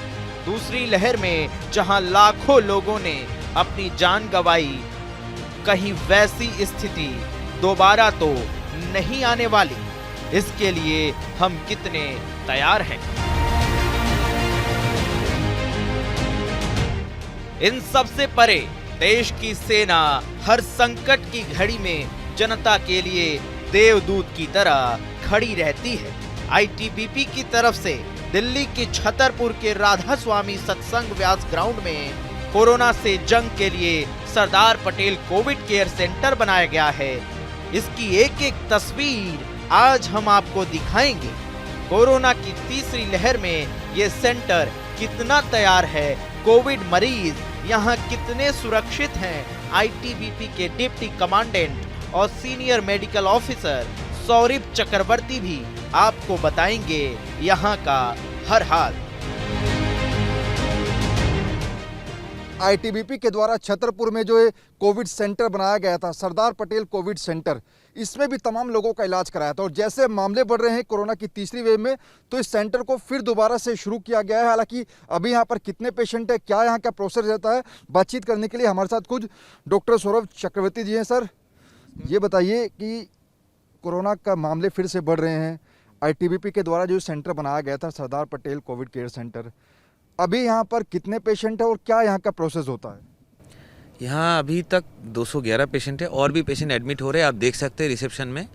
दूसरी लहर में जहां लाखों लोगों ने अपनी जान गंवाई, कहीं वैसी स्थिति दोबारा तो नहीं आने वाली। इसके लिए हम कितने तैयार हैं? इन सब से परे देश की सेना हर संकट की घड़ी में जनता के लिए देवदूत की तरह खड़ी रहती है। आईटीबीपी की तरफ से दिल्ली के छतरपुर के राधा स्वामी सत्संग व्यास ग्राउंड में कोरोना से जंग के लिए Sardar Patel Covid care centre बनाया गया है। इसकी एक एक तस्वीर आज हम आपको दिखाएंगे। कोरोना की तीसरी लहर में ये सेंटर कितना तैयार है, कोविड मरीज यहाँ कितने सुरक्षित हैं। आईटीबीपी के डिप्टी कमांडेंट और सीनियर मेडिकल ऑफिसर सौरभ चक्रवर्ती भी आपको बताएंगे यहाँ का हर हाल। आईटीबीपी के द्वारा छतरपुर में जो कोविड सेंटर बनाया गया था, सरदार पटेल कोविड सेंटर, इसमें भी तमाम लोगों का इलाज कराया था। और जैसे मामले बढ़ रहे हैं कोरोना की तीसरी वेव में, तो इस सेंटर को फिर दोबारा से शुरू किया गया है। हालांकि अभी यहाँ पर कितने पेशेंट है, क्या यहाँ का प्रोसेस रहता है, बातचीत करने के लिए हमारे साथ कुछ डॉक्टर सौरभ चक्रवर्ती जी हैं। सर, ये बताइए कि कोरोना का मामले फिर से बढ़ रहे हैं, आईटीबीपी के द्वारा जो सेंटर बनाया गया था Sardar Patel Covid care centre, अभी यहाँ पर कितने पेशेंट है और क्या यहाँ का प्रोसेस होता है? यहाँ अभी तक 211 पेशेंट है और भी पेशेंट एडमिट हो रहे हैं, आप देख सकते हैं रिसेप्शन में।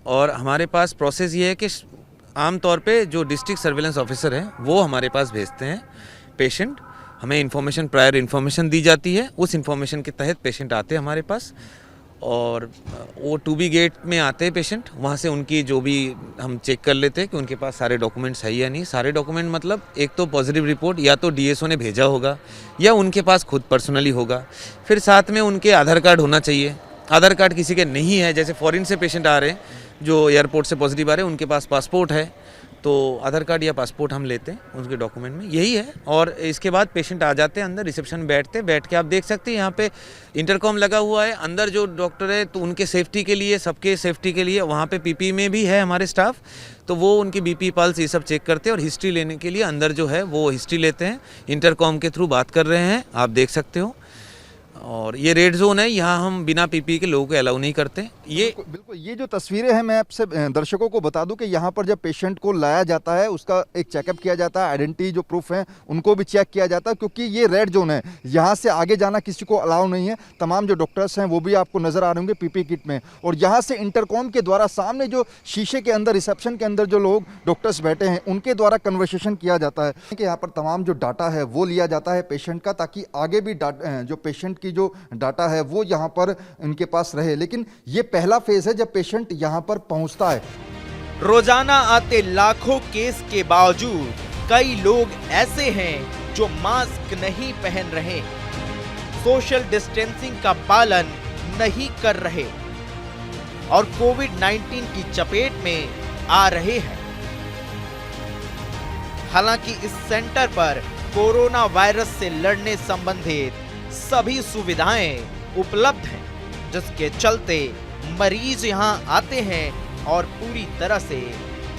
और हमारे पास प्रोसेस ये है कि आमतौर पे जो डिस्ट्रिक्ट सर्विलेंस ऑफिसर हैं वो हमारे पास भेजते हैं पेशेंट, हमें इन्फॉर्मेशन, प्रायर इन्फॉर्मेशन दी जाती है, उस इन्फॉर्मेशन के तहत पेशेंट आते हैं हमारे पास और वो 2B गेट में आते हैं पेशेंट। वहाँ से उनकी जो भी हम चेक कर लेते हैं कि उनके पास सारे डॉक्यूमेंट्स है या नहीं। सारे डॉक्यूमेंट मतलब एक तो पॉजिटिव रिपोर्ट या तो डीएसओ ने भेजा होगा या उनके पास खुद पर्सनली होगा, फिर साथ में उनके आधार कार्ड होना चाहिए। आधार कार्ड किसी के नहीं है, जैसे फॉरेन से पेशेंट आ रहे हैं जो एयरपोर्ट से पॉजिटिव आ रहे हैं, उनके पास पासपोर्ट है तो आधार कार्ड या पासपोर्ट हम लेते हैं उनके डॉक्यूमेंट में, यही है। और इसके बाद पेशेंट आ जाते हैं अंदर, रिसेप्शन में बैठ के आप देख सकते हैं यहाँ पे इंटरकॉम लगा हुआ है। अंदर जो डॉक्टर है तो उनके सेफ्टी के लिए, सबके सेफ्टी के लिए वहाँ पे पीपी में भी है हमारे स्टाफ, तो वो उनकी बीपी पल्स ये सब चेक करते हैं और हिस्ट्री लेने के लिए अंदर जो है वो हिस्ट्री लेते हैं, इंटरकॉम के थ्रू बात कर रहे हैं, आप देख सकते हो। और ये रेड जोन है, यहाँ हम बिना पीपी के लोगों को अलाउ नहीं करते। ये बिल्कुल ये जो तस्वीरें हैं, मैं आपसे दर्शकों को बता दूं कि यहाँ पर जब पेशेंट को लाया जाता है उसका एक चेकअप किया जाता है, आइडेंटिटी जो प्रूफ है उनको भी चेक किया जाता है, क्योंकि ये रेड जोन है, यहाँ से आगे जाना किसी को अलाउ नहीं है। तमाम जो डॉक्टर्स हैं वो भी आपको नजर आ रहे होंगे पीपी किट में, और यहाँ से इंटरकॉम के द्वारा सामने जो शीशे के अंदर रिसेप्शन के अंदर जो लोग डॉक्टर्स बैठे हैं उनके द्वारा कन्वर्सेशन किया जाता है कि यहाँ पर तमाम जो डाटा है वो लिया जाता है पेशेंट का, ताकि आगे भी जो पेशेंट की जो डाटा है वो यहाँ पर इनके पास रहे। लेकिन ये पहला फेज है जब पेशेंट यहाँ पर पहुँचता है। रोजाना आते लाखों केस के बावजूद कई लोग ऐसे हैं जो मास्क नहीं पहन रहे, सोशल डिस्टेंसिंग का पालन नहीं कर रहे और कोविड-19 की चपेट में आ रहे हैं। हालांकि इस सेंटर पर कोरोना वायरस से लड़ने संबंधित सभी सुविधाएं उपलब्ध हैं, जिसके चलते मरीज यहां आते हैं और पूरी तरह से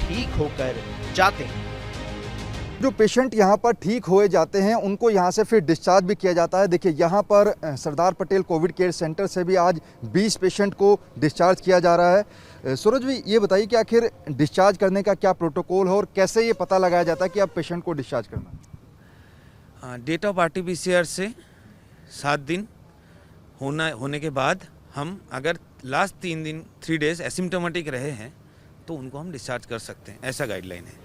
ठीक होकर जाते हैं। जो पेशेंट यहाँ पर ठीक हुए जाते हैं उनको यहाँ से फिर डिस्चार्ज भी किया जाता है। देखिए यहाँ पर Sardar Patel Covid care centre से भी आज 20 पेशेंट को डिस्चार्ज किया जा रहा है। सूरज भी ये बताइए कि आखिर डिस्चार्ज करने का क्या प्रोटोकॉल है और कैसे ये पता लगाया जाता है कि अब पेशेंट को डिस्चार्ज करना? डेट ऑफ RT-PCR से 7 दिन होने के बाद हम अगर लास्ट 3 डेज एसिम्टोमेटिक रहे हैं तो उनको हम डिस्चार्ज कर सकते हैं, ऐसा गाइडलाइन है।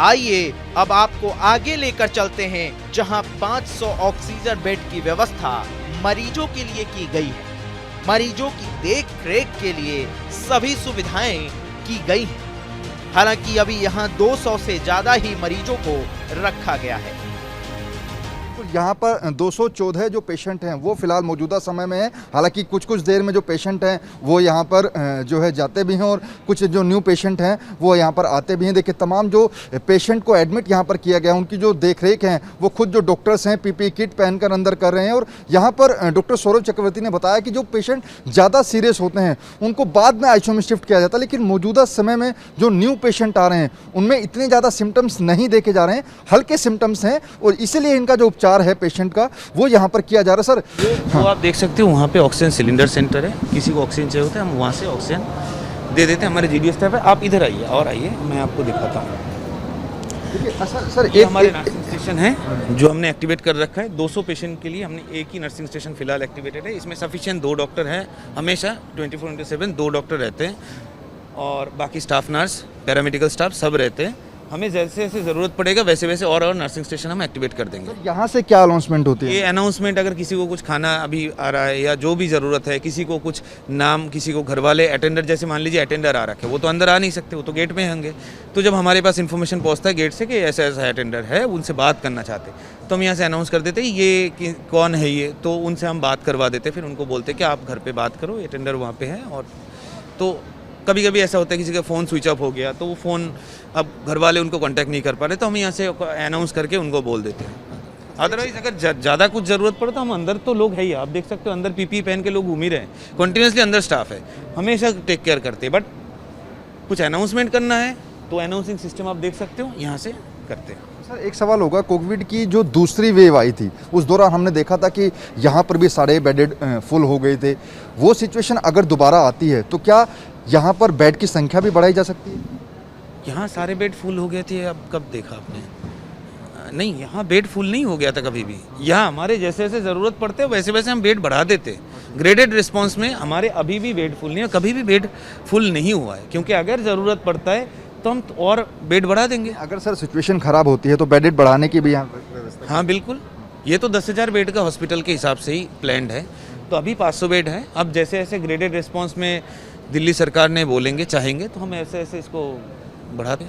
आइए अब आपको आगे लेकर चलते हैं जहां 500 ऑक्सीजन बेड की व्यवस्था मरीजों के लिए की गई है। मरीजों की देख रेख के लिए सभी सुविधाएं की गई हैं। हालांकि अभी यहां 200 से ज्यादा ही मरीजों को रखा गया है। यहाँ पर 214 जो पेशेंट हैं वो फिलहाल मौजूदा समय में है। हालांकि कुछ देर में जो पेशेंट हैं वो यहाँ पर जो है जाते भी हैं और कुछ जो न्यू पेशेंट हैं वो यहाँ पर आते भी हैं। देखिए तमाम जो पेशेंट को एडमिट यहाँ पर किया गया उनकी जो देखरेख है वो खुद जो डॉक्टर्स हैं पीपी किट पहनकर अंदर कर रहे हैं। और यहाँ पर डॉक्टर सौरभ चक्रवर्ती ने बताया कि जो पेशेंट ज़्यादा सीरियस होते हैं उनको बाद में आईसीयू में शिफ्ट किया जाता है, लेकिन मौजूदा समय में जो न्यू पेशेंट आ रहे हैं उनमें इतने ज़्यादा सिम्टम्स नहीं देखे जा रहे हैं, हल्के सिम्टम्स हैं और इसीलिए इनका जो उपचार है पेशेंट का वो यहाँ पर किया जा रहा है। सर तो आप देख सकते हो वहाँ पे ऑक्सीजन सिलेंडर सेंटर है, किसी को ऑक्सीजन चाहिए होता है हम वहाँ से ऑक्सीजन दे देते हैं, हमारे जीडी स्टाफ है। आप इधर आइए और आइए मैं आपको दिखाता हूँ। सर ये हमारे नर्सिंग स्टेशन है जो हमने एक्टिवेट कर रखा है। 200 पेशेंट के लिए हमने एक ही नर्सिंग स्टेशन फिलहाल एक्टिवेटेड है। इसमें सफिशिएंट 2 डॉक्टर हैं, हमेशा 24/7 2 डॉक्टर रहते हैं और बाकी स्टाफ नर्स, पैरामेडिकल स्टाफ सब रहते हैं। हमें जैसे जैसे ज़रूरत पड़ेगा वैसे वैसे और नर्सिंग स्टेशन हम एक्टिवेट कर देंगे। यहाँ से क्या अनाउंसमेंट होती है? ये अनाउंसमेंट अगर किसी को कुछ खाना अभी आ रहा है या जो भी ज़रूरत है, किसी को कुछ नाम, किसी को घर वाले अटेंडर, जैसे मान लीजिए अटेंडर आ रखे वो तो अंदर आ नहीं सकते, वो तो गेट में होंगे। तो जब हमारे पास इन्फॉर्मेशन पहुँचता है गेट से कि ऐसा ऐसा अटेंडर है, उनसे बात करना चाहते तो हम यहाँ से अनाउंस कर देते ये कौन है ये, तो उनसे हम बात करवा देते, फिर उनको बोलते कि आप घर पर बात करो, अटेंडर वहाँ पर है और तो कभी कभी ऐसा होता है किसी का फ़ोन स्विच ऑफ हो गया तो वो फ़ोन अब घर वाले उनको कांटेक्ट नहीं कर पा रहे, तो हम यहाँ से अनाउंस करके उनको बोल देते हैं। अदरवाइज अगर ज़्यादा कुछ ज़रूरत पड़े तो हम अंदर, तो लोग है ही, आप देख सकते हो अंदर पीपी पहन के लोग घूम ही रहे हैं, कंटिन्यूसली अंदर स्टाफ है, हमेशा टेक केयर करते हैं। बट कुछ अनाउंसमेंट करना है तो अनाउंसिंग सिस्टम आप देख सकते हो यहाँ से करते हैं। सर एक सवाल होगा, कोविड की जो दूसरी वेव आई थी उस दौरान हमने देखा था कि यहाँ पर भी सारे बेडेड फुल हो गए थे। वो सिचुएशन अगर दोबारा आती है तो क्या यहाँ पर बेड की संख्या भी बढ़ाई जा सकती है? यहाँ सारे बेड फुल हो गए थे, अब कब देखा आपने? नहीं, यहाँ बेड फुल नहीं हो गया था कभी भी। यहाँ हमारे जैसे जैसे ज़रूरत पड़ते वैसे वैसे हम बेड बढ़ा देते। ग्रेडेड रिस्पांस में हमारे अभी भी बेड फुल नहीं है, कभी भी बेड फुल नहीं हुआ है, क्योंकि अगर ज़रूरत पड़ता है तो हम और बेड बढ़ा देंगे। अगर सर सिचुएशन ख़राब होती है तो बेडेड बढ़ाने की भी यहाँ व्यवस्था? हाँ बिल्कुल, ये तो 10,000 बेड का हॉस्पिटल के हिसाब से ही प्लान्ड है, तो अभी 500 बेड है। अब जैसे जैसे ग्रेडेड रिस्पांस में दिल्ली सरकार ने बोलेंगे, चाहेंगे तो हम ऐसे ऐसे इसको बढ़ा दें।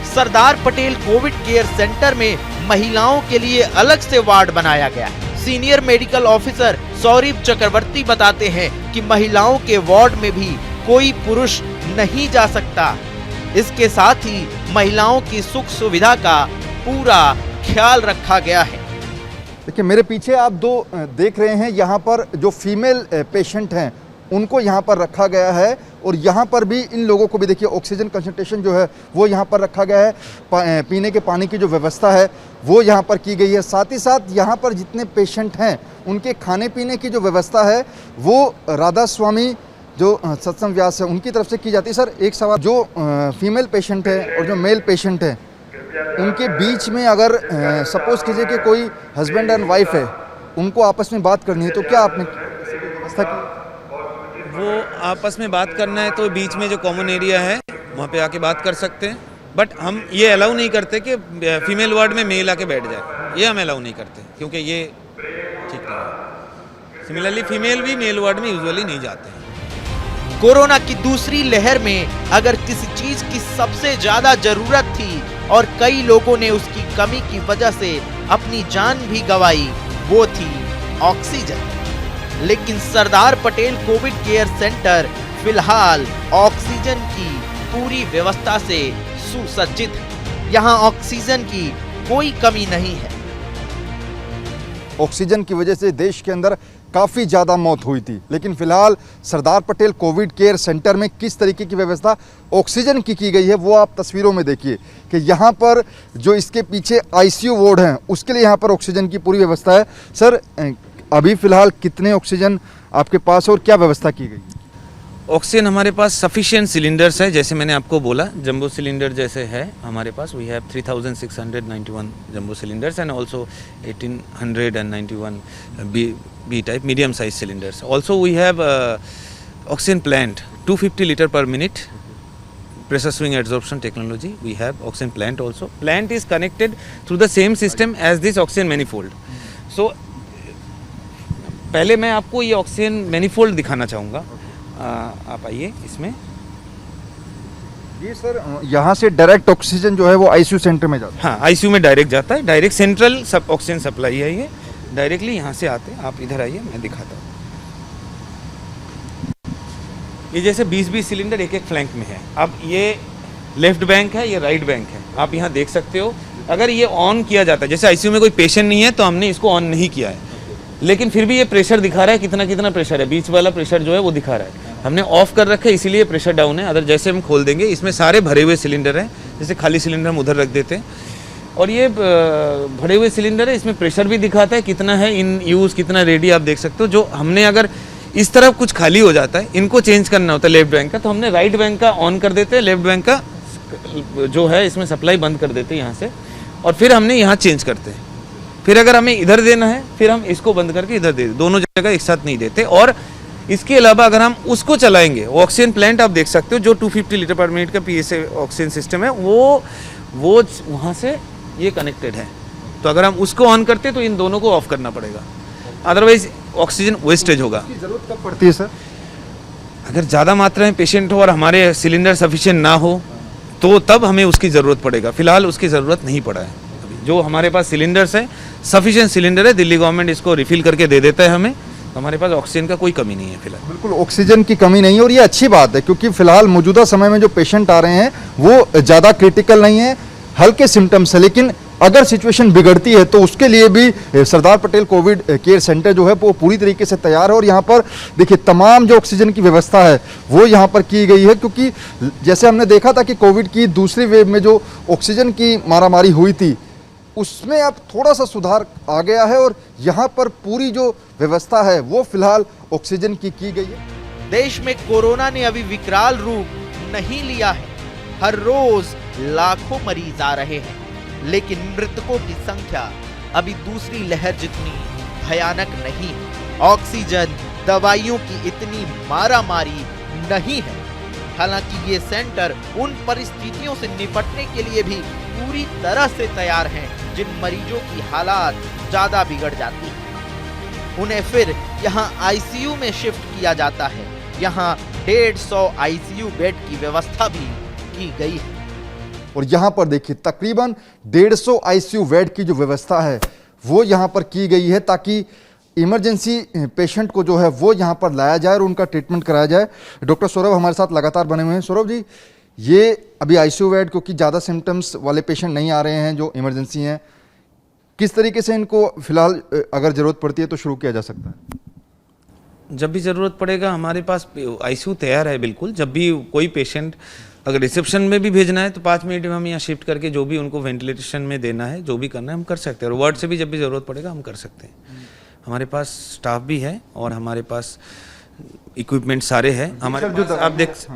Sardar Patel Covid care centre में महिलाओं के लिए अलग से वार्ड बनाया गया है। सीनियर मेडिकल ऑफिसर सौरभ चक्रवर्ती बताते हैं कि महिलाओं के वार्ड में भी कोई पुरुष नहीं जा सकता। इसके साथ ही महिलाओं की सुख सुविधा का पूरा ख्याल रखा गया है। देखिए मेरे पीछे आप दो देख रहे हैं, यहाँ पर जो फीमेल पेशेंट हैं उनको यहाँ पर रखा गया है, और यहाँ पर भी इन लोगों को भी देखिए ऑक्सीजन कंसंट्रेशन जो है वो यहाँ पर रखा गया है। पीने के पानी की जो व्यवस्था है वो यहाँ पर की गई है। साथ ही साथ यहाँ पर जितने पेशेंट हैं उनके खाने पीने की जो व्यवस्था है वो राधा स्वामी जो सत्संग व्यास है उनकी तरफ से की जाती है। सर एक सवाल, जो फीमेल पेशेंट है और जो मेल पेशेंट है उनके बीच में अगर सपोज कीजिए कि कोई हस्बैंड एंड वाइफ है, उनको आपस में बात करनी है तो क्या आपने व्यवस्था की? वो आपस में बात करना है तो बीच में जो कॉमन एरिया है वहाँ पे आके बात कर सकते हैं, बट हम ये अलाउ नहीं करते कि फीमेल वार्ड में मेल आके बैठ जाए, ये हम अलाउ नहीं करते क्योंकि ये ठीक नहीं है। सिमिलरली फीमेल भी मेल वार्ड में यूजुअली नहीं जाते हैं। कोरोना की दूसरी लहर में अगर किसी चीज की सबसे ज्यादा जरूरत थी और कई लोगों ने उसकी कमी की वजह से अपनी जान भी गंवाई, वो थी ऑक्सीजन। लेकिन Sardar Patel Covid care centre फिलहाल ऑक्सीजन की पूरी व्यवस्था से सुसज्जित है। यहाँ ऑक्सीजन की कोई कमी नहीं है। ऑक्सीजन की वजह से देश के अंदर काफ़ी ज़्यादा मौत हुई थी, लेकिन फिलहाल Sardar Patel Covid care centre में किस तरीके की व्यवस्था ऑक्सीजन की गई है वो आप तस्वीरों में देखिए कि यहाँ पर जो इसके पीछे आईसीयू वार्ड हैं उसके लिए यहाँ पर ऑक्सीजन की पूरी व्यवस्था है। सर अभी फिलहाल कितने ऑक्सीजन आपके पास और क्या व्यवस्था की गई? ऑक्सीजन हमारे पास सफिशिएंट सिलेंडर्स है, जैसे मैंने आपको बोला जंबो सिलेंडर जैसे है हमारे पास। We have 3691 jumbo cylinders and also 1891 B type medium size cylinders. Also we have oxygen plant 250 litre per minute pressure swing adsorption technology. We have oxygen plant also. Plant is connected through the same system as this oxygen manifold. So पहले मैं आपको ये oxygen manifold दिखाना चाहूँगा। आप आइए इसमें। ये सर यहाँ से डायरेक्ट ऑक्सीजन जो है वो आईसीयू सेंटर में जाता है? हाँ, आईसीयू में डायरेक्ट जाता है। डायरेक्ट सेंट्रल सब ऑक्सीजन सप्लाई है, ये डायरेक्टली यहाँ से आते हैं। आप इधर आइए, मैं दिखाता हूँ। ये जैसे 20-20 सिलेंडर एक एक फ्लैंक में है। अब ये लेफ्ट बैंक है, ये राइट बैंक है, आप यहाँ देख सकते हो। अगर ये ऑन किया जाता है, जैसे आईसीयू में कोई पेशेंट नहीं है तो हमने इसको ऑन नहीं किया है, लेकिन फिर भी ये प्रेशर दिखा रहा है, कितना कितना प्रेशर है, बीच वाला प्रेशर जो है वो दिखा रहा है। हमने ऑफ कर रखा है इसीलिए प्रेशर डाउन है। अगर जैसे हम खोल देंगे, इसमें सारे भरे हुए सिलेंडर हैं, जैसे खाली सिलेंडर हम उधर रख देते हैं, और ये भरे हुए सिलेंडर है, इसमें प्रेशर भी दिखाता है कितना है इन यूज़, कितना रेडी, आप देख सकते हो। जो हमने अगर इस तरफ कुछ खाली हो जाता है, इनको चेंज करना होता है लेफ्ट बैंक का, तो हमने राइट बैंक का ऑन कर देते हैं, लेफ्ट बैंक का जो है इसमें सप्लाई बंद कर देते हैं यहाँ से, और फिर हमने यहाँ चेंज करते हैं। फिर अगर हमें इधर देना है, फिर हम इसको बंद करके इधर दे, दोनों जगह एक साथ नहीं देते। और इसके अलावा अगर हम उसको चलाएंगे, ऑक्सीजन प्लांट आप देख सकते हो जो 250 लीटर पर मिनट का पीएसए ऑक्सीजन सिस्टम है, वो वहाँ से ये कनेक्टेड है। तो अगर हम उसको ऑन करते तो इन दोनों को ऑफ करना पड़ेगा, अदरवाइज ऑक्सीजन वेस्टेज होगा। जरूरत कब पड़ती है सर? अगर ज़्यादा मात्रा में पेशेंट हो और हमारे सिलेंडर सफिशिएंट ना हो तो तब हमें उसकी ज़रूरत पड़ेगा। फिलहाल उसकी ज़रूरत नहीं पड़ा है। जो हमारे पास सिलेंडर्स है, सफिशिएंट सिलेंडर है, दिल्ली गवर्नमेंट इसको रिफिल करके दे देता है हमें, तो हमारे पास ऑक्सीजन का कोई कमी नहीं है फिलहाल। बिल्कुल ऑक्सीजन की कमी नहीं है, और ये अच्छी बात है क्योंकि फिलहाल मौजूदा समय में जो पेशेंट आ रहे हैं वो ज़्यादा क्रिटिकल नहीं है, हल्के सिम्टम्स है, लेकिन अगर सिचुएशन बिगड़ती है तो उसके लिए भी Sardar Patel Covid care centre जो है वो पूरी तरीके से तैयार है। और यहाँ पर देखिए तमाम जो ऑक्सीजन की व्यवस्था है वो यहाँ पर की गई है, क्योंकि जैसे हमने देखा था कि कोविड की दूसरी वेव में जो ऑक्सीजन की मारामारी हुई थी उसमें अब थोड़ा सा सुधार आ गया है, और यहाँ पर पूरी जो व्यवस्था है वो फिलहाल ऑक्सीजन की गई है। देश में कोरोना ने अभी विकराल रूप नहीं लिया है, हर रोज लाखों मरीज आ रहे हैं, लेकिन मृतकों की संख्या अभी दूसरी लहर जितनी भयानक नहीं है। ऑक्सीजन, दवाइयों की इतनी मारामारी नहीं है। हालांकि ये सेंटर उन परिस्थितियों से निपटने के लिए भी पूरी तरह से तैयार हैं जिन मरीजों की हालात ज्यादा बिगड़ जाती है। उन्हें फिर यहाँ आईसीयू में शिफ्ट किया जाता है। यहाँ 150 आईसीयू बेड की व्यवस्था भी की गई है। और यहाँ पर देखिए तकरीबन 150 आईसीयू बेड की जो व्यवस्था है वो यहाँ पर की गई है, ताकि इमरजेंसी पेशेंट को जो है वो यहाँ पर लाया जाए और उनका ट्रीटमेंट कराया जाए। डॉक्टर सौरभ हमारे साथ लगातार बने हुए हैं। सौरभ जी, ये अभी आईसीयू बेड क्योंकि ज़्यादा सिम्टम्स वाले पेशेंट नहीं आ रहे हैं जो इमरजेंसी हैं, किस तरीके से इनको फिलहाल अगर ज़रूरत पड़ती है तो शुरू किया जा सकता है? जब भी ज़रूरत पड़ेगा हमारे पास आईसीयू तैयार है बिल्कुल। जब भी कोई पेशेंट अगर रिसेप्शन में भी भेजना है तो 5 मिनट में हम यहाँ शिफ्ट करके जो भी उनको वेंटिलेशन में देना है, जो भी करना है हम कर सकते हैं, और वार्ड से भी जब भी ज़रूरत पड़ेगा हम कर सकते हैं। हमारे पास स्टाफ भी है और हमारे पास इक्विपमेंट सारे हैं। हमारे पास आप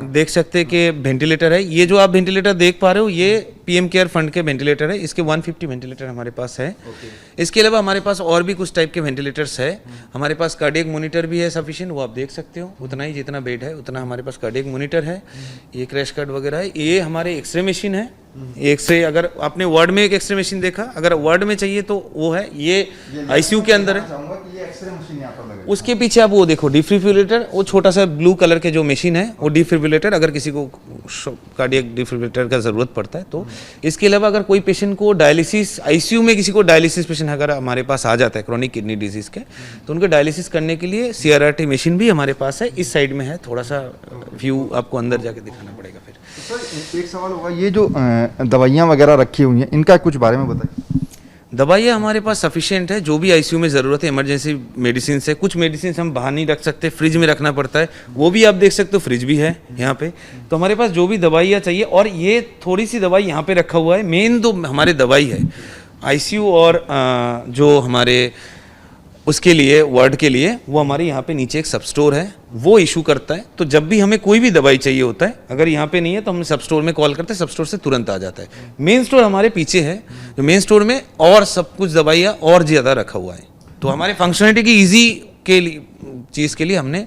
देख सकते हैं कि वेंटिलेटर है। ये जो आप वेंटिलेटर देख पा रहे हो ये पीएम केयर फंड के वेंटिलेटर है। इसके 150 वेंटिलेटर हमारे पास है। इसके अलावा हमारे पास और भी कुछ टाइप के वेंटिलेटर्स है। हमारे पास कार्डियक मॉनिटर भी है सफिशिएंट, वो आप देख सकते हो। उतना ही जितना बेड है उतना हमारे पास कार्डियक मॉनिटर है। ये क्रैश कार्ड वगैरह है। ये हमारे एक्सरे मशीन है। एक्सरे अगर आपने वार्ड में एक एक्सरे मशीन देखा, अगर वार्ड में चाहिए तो वो है। ये आईसीयू के अंदर है। उसके पीछे आप वो देखो डिफिब्रिलेटर, वो छोटा सा ब्लू कलर के जो मशीन है वो डिफिब्रिलेटर, अगर किसी को कार्डियक डिफिब्रिलेटर का जरूरत पड़ता है तो। इसके अलावा अगर कोई पेशेंट को डायलिसिस, आईसीयू में किसी को डायलिसिस पेशेंट अगर हमारे पास आ जाता है क्रोनिक किडनी डिजीज के, तो उनको डायलिसिस करने के लिए सीआरआरटी मशीन भी हमारे पास है। इस साइड में है, थोड़ा सा व्यू आपको अंदर जाके दिखाना पड़ेगा फिर। सर एक सवाल होगा, ये जो दवाइयाँ वगैरह रखी हुई हैं इनका कुछ बारे में बताइए। दवाइयाँ हमारे पास सफिशिएंट है। जो भी आईसीयू में ज़रूरत है, इमरजेंसी मेडिसिन है। कुछ मेडिसिन हम बाहर नहीं रख सकते, फ्रिज में रखना पड़ता है, वो भी आप देख सकते हो, फ्रिज भी है यहाँ पे। तो हमारे पास जो भी दवाइयाँ चाहिए, और ये थोड़ी सी दवाई यहाँ पे रखा हुआ है। मेन तो हमारे दवाई है आईसीयू और जो हमारे उसके लिए वार्ड के लिए, वो हमारे यहाँ पे नीचे एक सब स्टोर है, वो इशू करता है। तो जब भी हमें कोई भी दवाई चाहिए होता है, अगर यहाँ पे नहीं है तो हम सब स्टोर में कॉल करते हैं, सब स्टोर से तुरंत आ जाता है। मेन स्टोर हमारे पीछे है, जो मेन स्टोर में और सब कुछ दवाइयाँ और ज़्यादा रखा हुआ है। तो हमारे फंक्शनलिटी की ईजी के लिए चीज़ के लिए हमने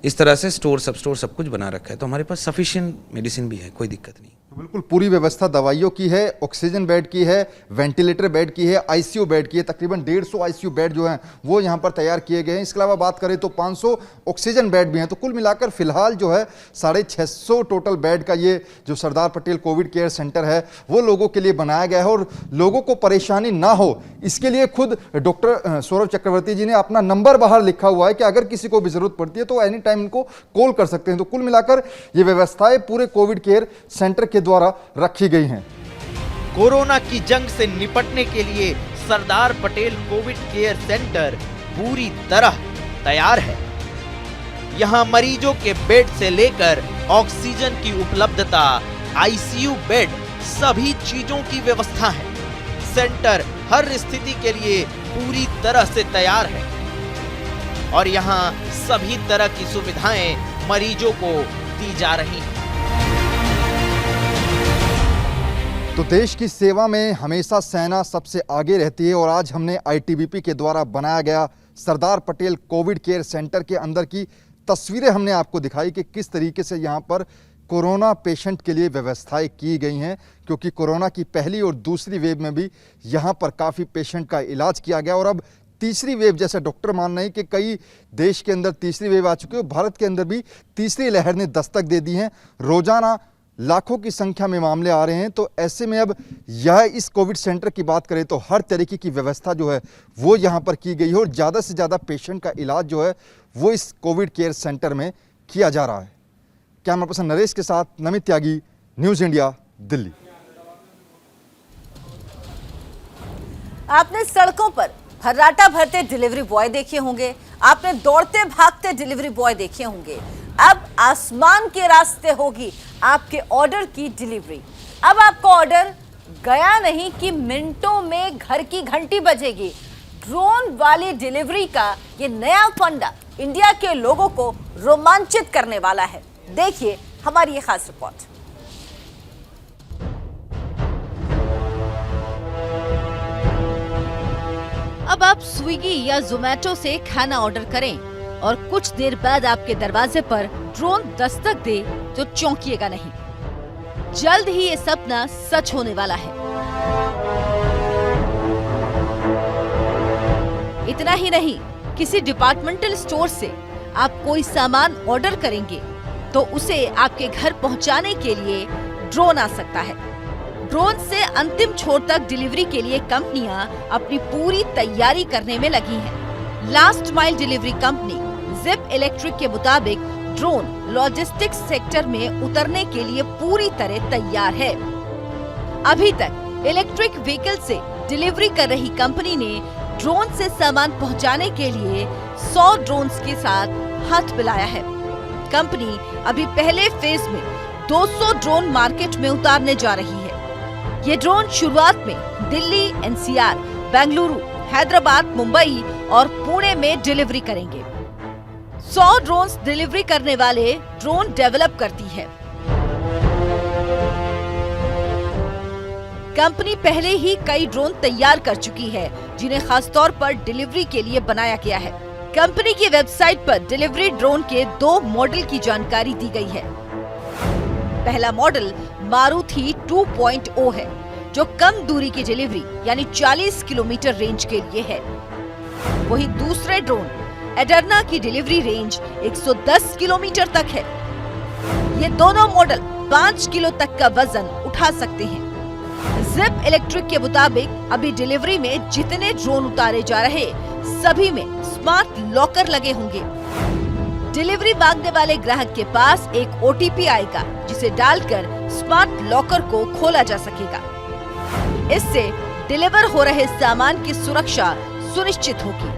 इस तरह से स्टोर, सब स्टोर सब कुछ बना रखा है। तो हमारे पास सफिशिएंट मेडिसिन भी है, कोई दिक्कत नहीं। तो बिल्कुल पूरी व्यवस्था दवाइयों की है, ऑक्सीजन बेड की है, वेंटिलेटर बेड की है, आईसीयू बेड की है। तकरीबन 150 आईसीयू बेड जो हैं वो यहाँ पर तैयार किए गए हैं। इसके अलावा बात करें तो 500 ऑक्सीजन बेड भी हैं। तो कुल मिलाकर फिलहाल जो है 650 टोटल बेड का ये जो Sardar Patel Covid care centre है वो लोगों के लिए बनाया गया है। और लोगों को परेशानी ना हो इसके लिए खुद डॉक्टर सौरभ चक्रवर्ती जी ने अपना नंबर बाहर लिखा हुआ है कि अगर किसी को भी जरूरत पड़ती है तो एनी टाइम इनको कॉल कर सकते हैं। तो कुल मिलाकर ये व्यवस्थाएं पूरे कोविड केयर सेंटर के द्वारा रखी गई हैं। कोरोना की जंग से निपटने के लिए Sardar Patel Covid care centre पूरी तरह तैयार है। यहां मरीजों के बेड से लेकर ऑक्सीजन की उपलब्धता, आईसीयू बेड, सभी चीजों की व्यवस्था है। सेंटर हर स्थिति के लिए पूरी तरह से तैयार है और यहां सभी तरह की सुविधाएं मरीजों को दी जा रही हैं। तो देश की सेवा में हमेशा सेना सबसे आगे रहती है, और आज हमने आईटीबीपी के द्वारा बनाया गया Sardar Patel Covid care centre के अंदर की तस्वीरें हमने आपको दिखाई कि किस तरीके से यहाँ पर कोरोना पेशेंट के लिए व्यवस्थाएं की गई हैं। क्योंकि कोरोना की पहली और दूसरी वेव में भी यहाँ पर काफ़ी पेशेंट का इलाज किया गया, और अब तीसरी वेव, जैसे डॉक्टर मान रहे हैं कि कई देश के अंदर तीसरी वेव आ चुकी है, भारत के अंदर भी तीसरी लहर ने दस्तक दे दी है। रोजाना लाखों की संख्या में मामले आ रहे हैं। तो ऐसे में अब यह इस कोविड सेंटर की बात करें तो हर तरीके की व्यवस्था जो है वो यहाँ पर की गई है और ज़्यादा से ज़्यादा पेशेंट का इलाज जो है वो इस कोविड केयर सेंटर में किया जा रहा है। कैमरा पर्सन नरेश के साथ नमित त्यागी, न्यूज़ इंडिया, दिल्ली। आपने सड़कों पर फर्राटा भरते डिलीवरी बॉय देखे होंगे, आपने दौड़ते भागते डिलीवरी बॉय देखे होंगे। अब आसमान के रास्ते होगी आपके ऑर्डर की डिलीवरी। अब आपका ऑर्डर गया नहीं कि मिनटों में घर की घंटी बजेगी। ड्रोन वाली डिलीवरी का ये नया फंडा इंडिया के लोगों को रोमांचित करने वाला है। देखिए हमारी ये खास रिपोर्ट। अब आप स्विगी या जोमेटो से खाना ऑर्डर करें और कुछ देर बाद आपके दरवाजे पर ड्रोन दस्तक दे तो चौंकिएगा नहीं। जल्द ही ये सपना सच होने वाला है। इतना ही नहीं, किसी डिपार्टमेंटल स्टोर से आप कोई सामान ऑर्डर करेंगे तो उसे आपके घर पहुंचाने के लिए ड्रोन आ सकता है। ड्रोन से अंतिम छोर तक डिलीवरी के लिए कंपनियां अपनी पूरी तैयारी करने में लगी हैं। Last mile delivery company zip electric के मुताबिक ड्रोन लॉजिस्टिक्स सेक्टर में उतरने के लिए पूरी तरह तैयार है। अभी तक इलेक्ट्रिक व्हीकल से डिलीवरी कर रही कंपनी ने ड्रोन से सामान पहुंचाने के लिए 100 ड्रोन्स के साथ हाथ मिलाया है। कंपनी अभी पहले फेज में 200 ड्रोन मार्केट में उतारने जा रही है। ये ड्रोन शुरुआत में दिल्ली, एनसीआर, बेंगलुरु, हैदराबाद, मुंबई और पुणे में डिलीवरी करेंगे। 100 ड्रोन्स डिलीवरी करने वाले ड्रोन डेवलप करती है। कंपनी पहले ही कई ड्रोन तैयार कर चुकी है जिन्हें खासतौर पर डिलीवरी के लिए बनाया गया है। कंपनी की वेबसाइट पर डिलीवरी ड्रोन के 2 मॉडल की जानकारी दी गई है। पहला मॉडल मारुति 2.0 है जो कम दूरी की डिलीवरी यानी 40 किलोमीटर रेंज के लिए है। वहीं दूसरे ड्रोन एडर्ना की डिलीवरी रेंज 110 किलोमीटर तक है। ये दोनों मॉडल 5 किलो तक का वजन उठा सकते हैं। जिप इलेक्ट्रिक के मुताबिक अभी डिलीवरी में जितने ड्रोन उतारे जा रहे सभी में स्मार्ट लॉकर लगे होंगे। डिलीवरी मांगने वाले ग्राहक के पास एक ओटीपी आएगा जिसे डालकर स्मार्ट लॉकर को खोला जा सकेगा। इससे डिलीवर हो रहे सामान की सुरक्षा सुनिश्चित होगी।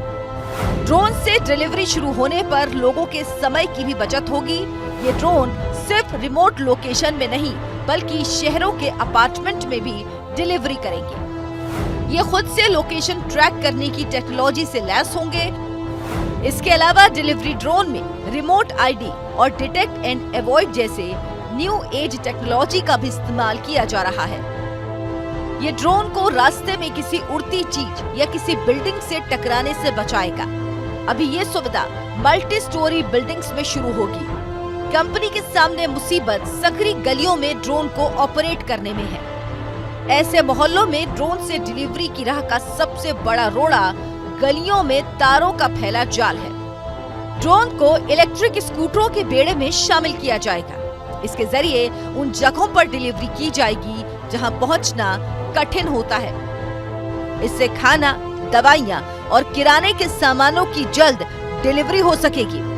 ड्रोन से डिलीवरी शुरू होने पर लोगों के समय की भी बचत होगी। ये ड्रोन सिर्फ रिमोट लोकेशन में नहीं बल्कि शहरों के अपार्टमेंट में भी डिलीवरी करेंगे। ये खुद से लोकेशन ट्रैक करने की टेक्नोलॉजी से लैस होंगे। इसके अलावा डिलीवरी ड्रोन में रिमोट आईडी और डिटेक्ट एंड अवॉइड जैसे न्यू एज टेक्नोलॉजी का भी इस्तेमाल किया जा रहा है। ये ड्रोन को रास्ते में किसी उड़ती चीज या किसी बिल्डिंग से टकराने से बचाएगा। अभी ये सुविधा मल्टी स्टोरी बिल्डिंग्स में शुरू होगी। कंपनी के सामने मुसीबत सकरी गलियों में ड्रोन को ऑपरेट करने में है। ऐसे मोहल्लों में ड्रोन से डिलीवरी की राह का सबसे बड़ा रोड़ा गलियों में तारों का फैला जाल है। ड्रोन को इलेक्ट्रिक स्कूटरों के बेड़े में शामिल किया जाएगा। इसके जरिए उन जगहों पर डिलीवरी की जाएगी जहां पहुंचना कठिन होता है। इससे खाना, दवाइयां और किराने के सामानों की जल्द डिलीवरी हो सकेगी।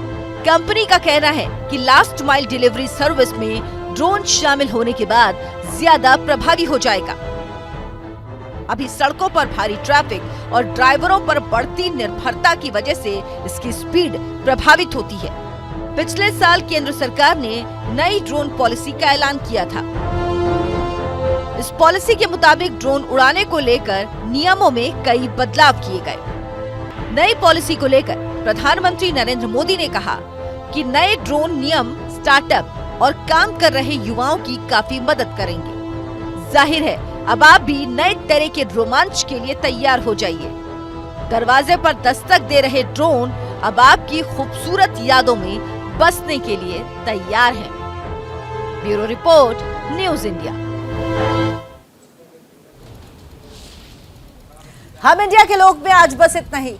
कंपनी का कहना है कि लास्ट माइल डिलीवरी सर्विस में ड्रोन शामिल होने के बाद ज्यादा प्रभावी हो जाएगा। अभी सड़कों पर भारी ट्रैफिक और ड्राइवरों पर बढ़ती निर्भरता की वजह से इसकी स्पीड प्रभावित होती है। पिछले साल केंद्र सरकार ने नई ड्रोन पॉलिसी का ऐलान किया था। इस पॉलिसी के मुताबिक ड्रोन उड़ाने को लेकर नियमों में कई बदलाव किए गए। नई पॉलिसी को लेकर प्रधानमंत्री नरेंद्र मोदी ने कहा कि नए ड्रोन नियम स्टार्टअप और काम कर रहे युवाओं की काफी मदद करेंगे। जाहिर है अब आप भी नए तरह के रोमांच के लिए तैयार हो जाइए। दरवाजे पर दस्तक दे रहे ड्रोन अब आपकी खूबसूरत यादों में बसने के लिए तैयार हैं। Bureau report, news India. हम इंडिया के लोग में आज बस इतना ही।